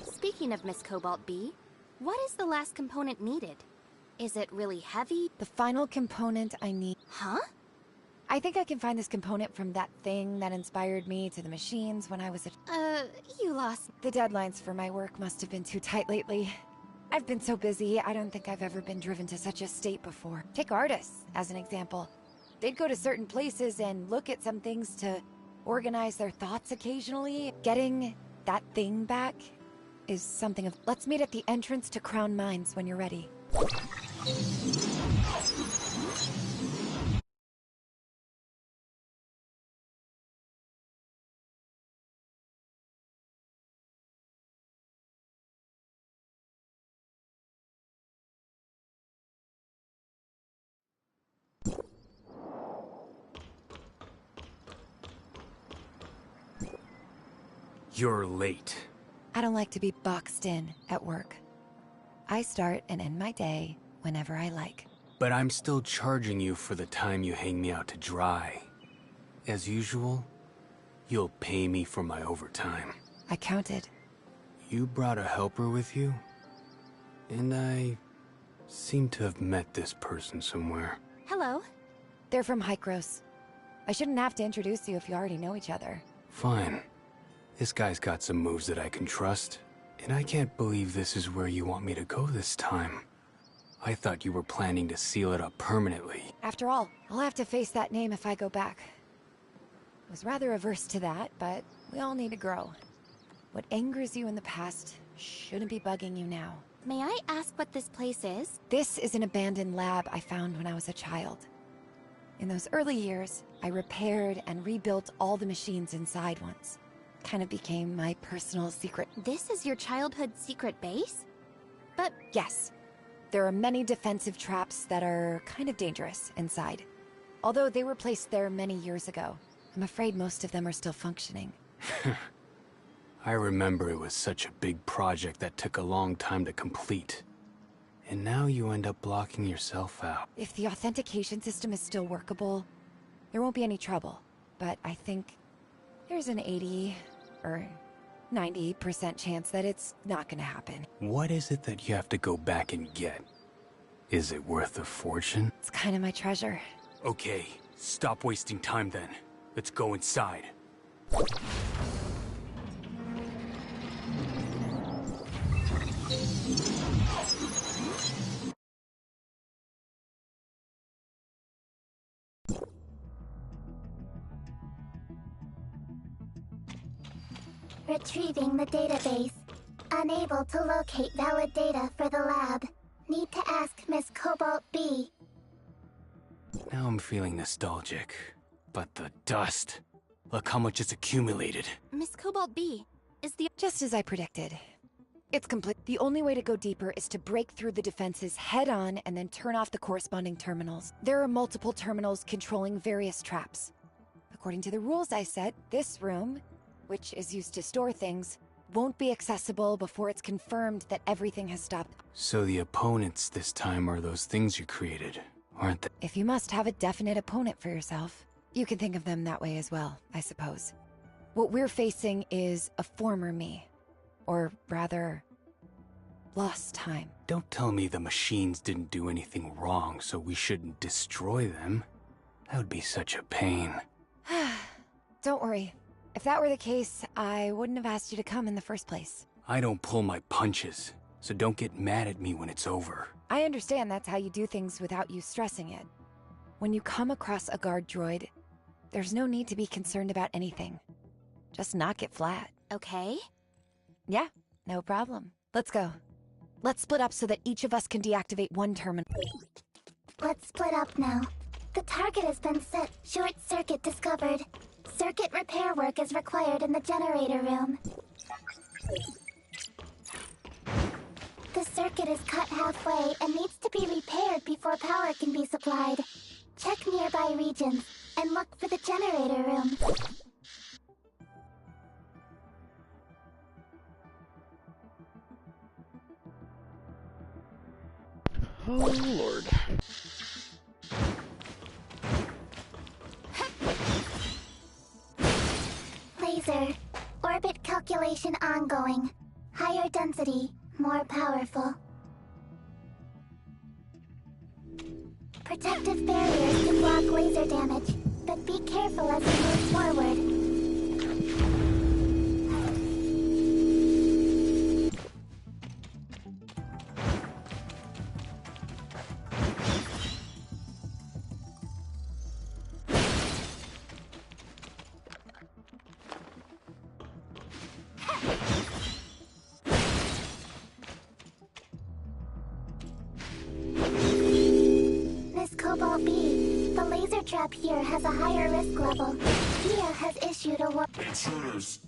Speaking of Miss Cobalt B, what is the last component needed? Is it really heavy? The final component I need... Huh? I think I can find this component from that thing that inspired me to the machines when I was you lost... The deadlines for my work must have been too tight lately. I've been so busy, I don't think I've ever been driven to such a state before. Take artists, as an example. They'd go to certain places and look at some things to organize their thoughts occasionally. Getting that thing back is something of... Let's meet at the entrance to Crown Mines when you're ready. You're late. I don't like to be boxed in at work. I start and end my day whenever I like. But I'm still charging you for the time you hang me out to dry. As usual, you'll pay me for my overtime. I counted. You brought a helper with you? And I seem to have met this person somewhere. Hello. They're from Hykros. I shouldn't have to introduce you if you already know each other. Fine. This guy's got some moves that I can trust. And I can't believe this is where you want me to go this time. I thought you were planning to seal it up permanently. After all, I'll have to face that name if I go back. I was rather averse to that, but we all need to grow. What angers you in the past shouldn't be bugging you now. May I ask what this place is? This is an abandoned lab I found when I was a child. In those early years, I repaired and rebuilt all the machines inside once. Kind of became my personal secret. This is your childhood secret base? But yes, there are many defensive traps that are kind of dangerous inside. Although they were placed there many years ago, I'm afraid most of them are still functioning. I remember it was such a big project that took a long time to complete. And now you end up blocking yourself out. If the authentication system is still workable, there won't be any trouble. But I think there's an 80 or 90% chance that it's not gonna happen. What is it that you have to go back and get? Is it worth a fortune? It's kind of my treasure. Okay, stop wasting time then. Let's go inside. Retrieving the database. Unable to locate valid data for the lab. Need to ask Miss Cobalt B. Now I'm feeling nostalgic. But the dust. Look how much it's accumulated. Miss Cobalt B, is the... Just as I predicted. It's complete. The only way to go deeper is to break through the defenses head-on and then turn off the corresponding terminals. There are multiple terminals controlling various traps. According to the rules I set, this room, which is used to store things, won't be accessible before it's confirmed that everything has stopped. So the opponents this time are those things you created, aren't they? If you must have a definite opponent for yourself, you can think of them that way as well, I suppose. What we're facing is a former me. Or rather, lost time. Don't tell me the machines didn't do anything wrong, so we shouldn't destroy them. That would be such a pain. Don't worry. If that were the case, I wouldn't have asked you to come in the first place. I don't pull my punches, so don't get mad at me when it's over. I understand that's how you do things without you stressing it. When you come across a guard droid, there's no need to be concerned about anything. Just knock it flat. Okay. Yeah, no problem. Let's go. Let's split up so that each of us can deactivate one terminal. Let's split up now. The target has been set. Short circuit discovered. Circuit repair work is required in the generator room. The circuit is cut halfway and needs to be repaired before power can be supplied. Check nearby regions and look for the generator room. Oh, Lord. Laser. Orbit calculation ongoing. Higher density, more powerful. Protective barriers to block laser damage, but be careful as you move forward. Cobalt B, the laser trap here has a higher risk level. Mia has issued a warning. Intruders!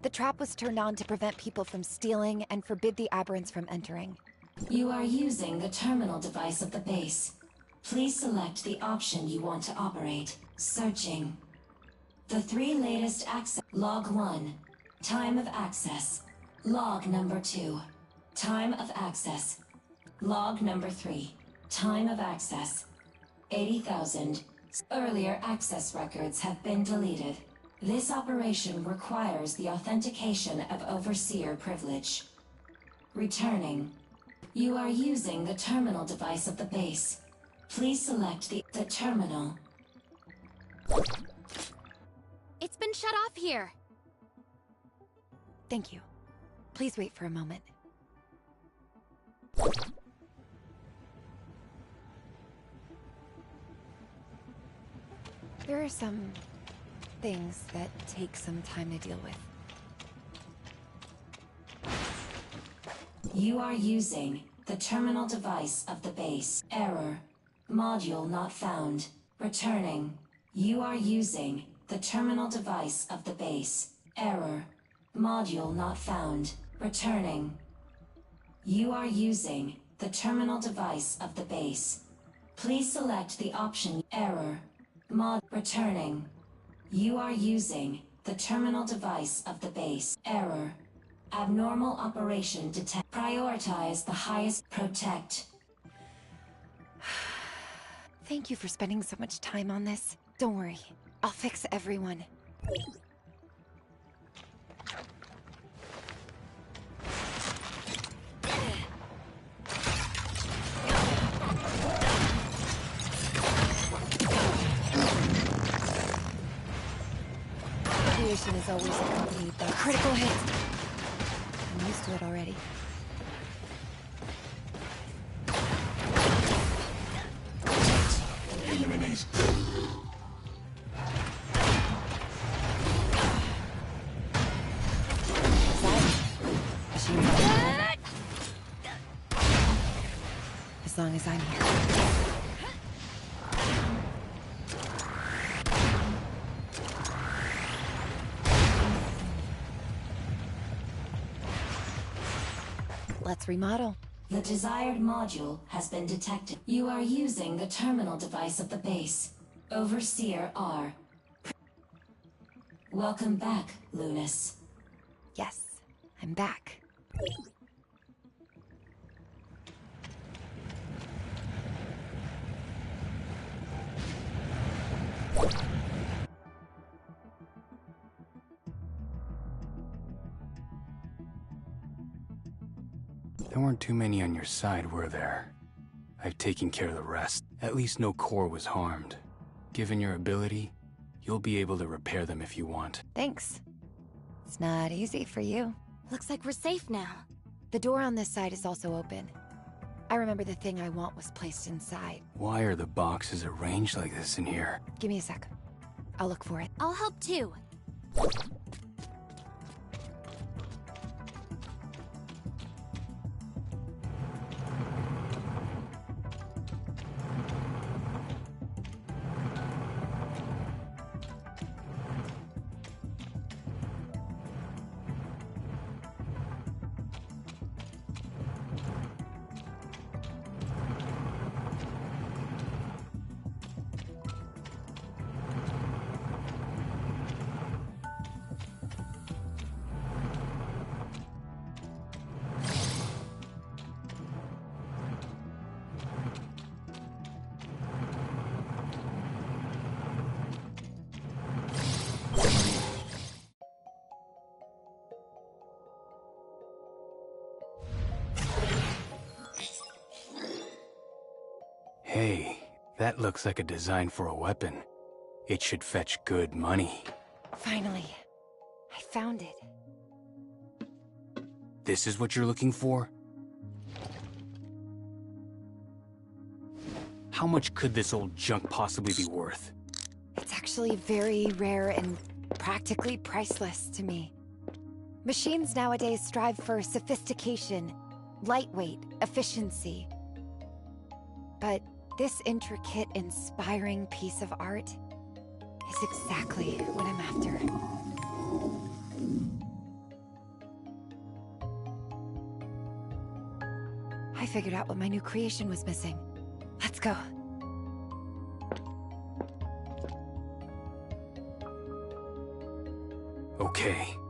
The trap was turned on to prevent people from stealing and forbid the aberrants from entering. You are using the terminal device of the base. Please select the option you want to operate. Searching. The 3 latest access. Log 1. Time of access. Log number 2. Time of access. Log number 3. Time of access. 80,000. Earlier access records have been deleted. This operation requires the authentication of Overseer privilege. Returning. You are using the terminal device of the base. Please select the terminal. It's been shut off here. Thank you. Please wait for a moment. There are some things that take some time to deal with. You are using the terminal device of the base. Error. Module not found. Returning. You are using the terminal device of the base. Error. Module not found. Returning. You are using the terminal device of the base. Please select the option. Error. Returning. You are using the terminal device of the base. Error. Abnormal operation detect. Prioritize the highest. Protect. Thank you for spending so much time on this. Don't worry, I'll fix everyone. Creation is always accompanied by critical hits. I'm used to it already. Enemies. As long as I'm here. Let's remodel. The desired module has been detected. You are using the terminal device of the base. Overseer R. Welcome back, Lunas. Yes, I'm back. There weren't too many on your side, were there? I've taken care of the rest. At least no core was harmed. Given your ability, you'll be able to repair them if you want. Thanks. It's not easy for you. Looks like we're safe now. The door on this side is also open. I remember the thing I want was placed inside. Why are the boxes arranged like this in here? Give me a sec. I'll look for it. I'll help too. Hey, that looks like a design for a weapon. It should fetch good money. Finally, I found it. This is what you're looking for? How much could this old junk possibly be worth? It's actually very rare and practically priceless to me. Machines nowadays strive for sophistication, lightweight, efficiency. But this intricate, inspiring piece of art is exactly what I'm after. I figured out what my new creation was missing. Let's go. okay.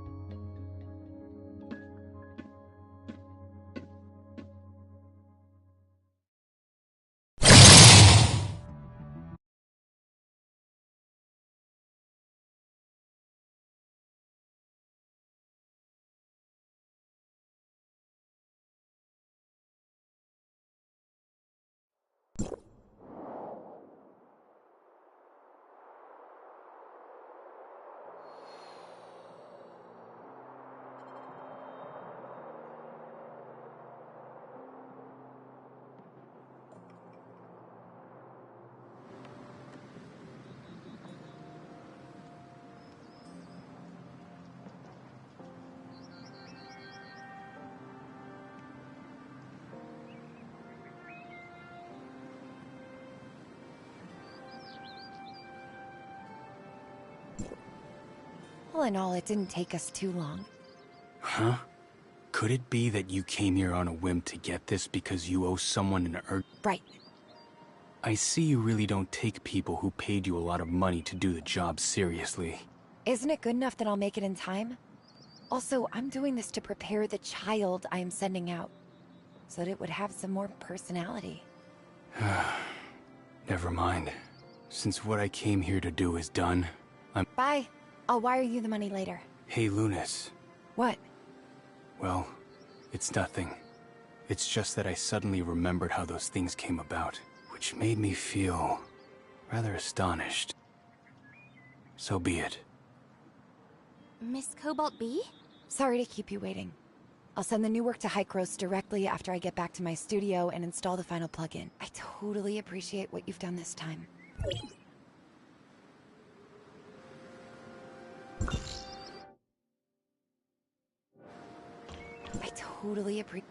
All in all, it didn't take us too long. Huh? Could it be that you came here on a whim to get this because you owe someone an urgent... Right. I see you really don't take people who paid you a lot of money to do the job seriously. Isn't it good enough that I'll make it in time? Also, I'm doing this to prepare the child I am sending out, so that it would have some more personality. Never mind. Since what I came here to do is done, Bye. I'll wire you the money later. Hey, Lunas. What? Well, it's nothing. It's just that I suddenly remembered how those things came about, which made me feel rather astonished. So be it. Miss Cobalt B? Sorry to keep you waiting. I'll send the new work to Hykros directly after I get back to my studio and install the final plugin. I totally appreciate what you've done this time. I totally appreciate...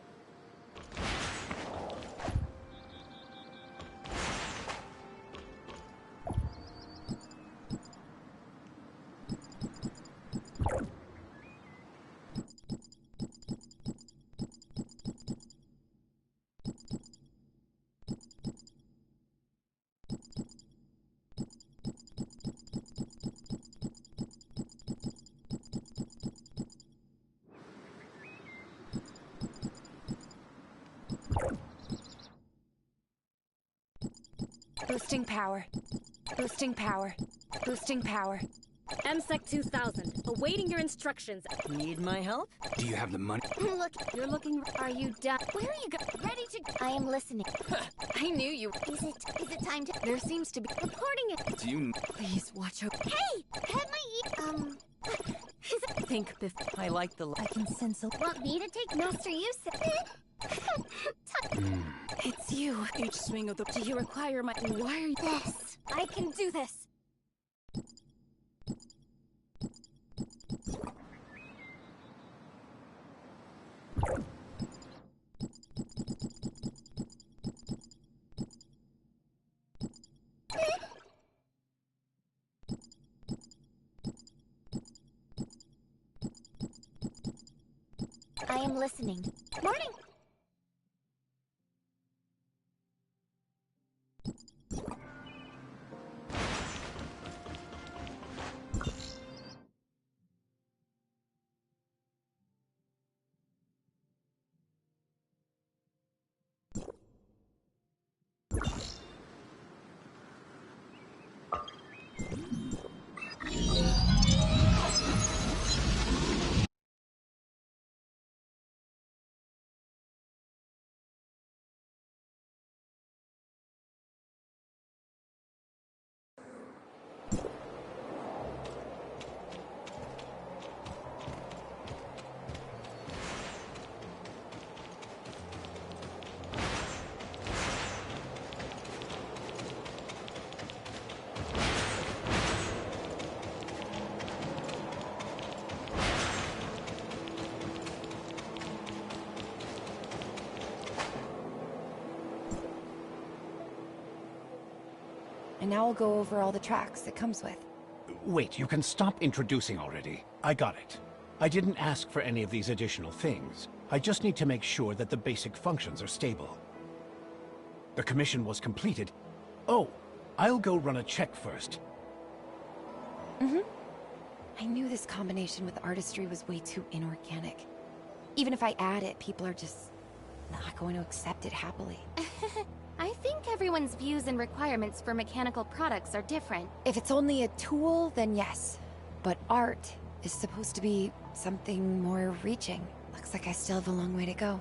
Boosting power. Boosting power. Boosting power. MSEC 2000, awaiting your instructions. Need my help? Do you have the money? Look, you're looking... Are you done? Where are you ready to... I am listening. I knew you... Is it time to... There seems to be... Reporting it. Do you... Please watch out. Hey! Have my Is it... Think before... I like the... I can sense a... Want me to take master use? It's you. Each swing of the... Do you require my... Why are you... This. I can do this. I am listening. Morning. And now I'll go over all the tracks it comes with. Wait, you can stop introducing already. I got it. I didn't ask for any of these additional things. I just need to make sure that the basic functions are stable. The commission was completed. Oh, I'll go run a check first. I knew this combination with artistry was way too inorganic. Even if I add it, people are just not going to accept it happily. I think everyone's views and requirements for mechanical products are different. If it's only a tool, then yes. But art is supposed to be something more reaching. Looks like I still have a long way to go.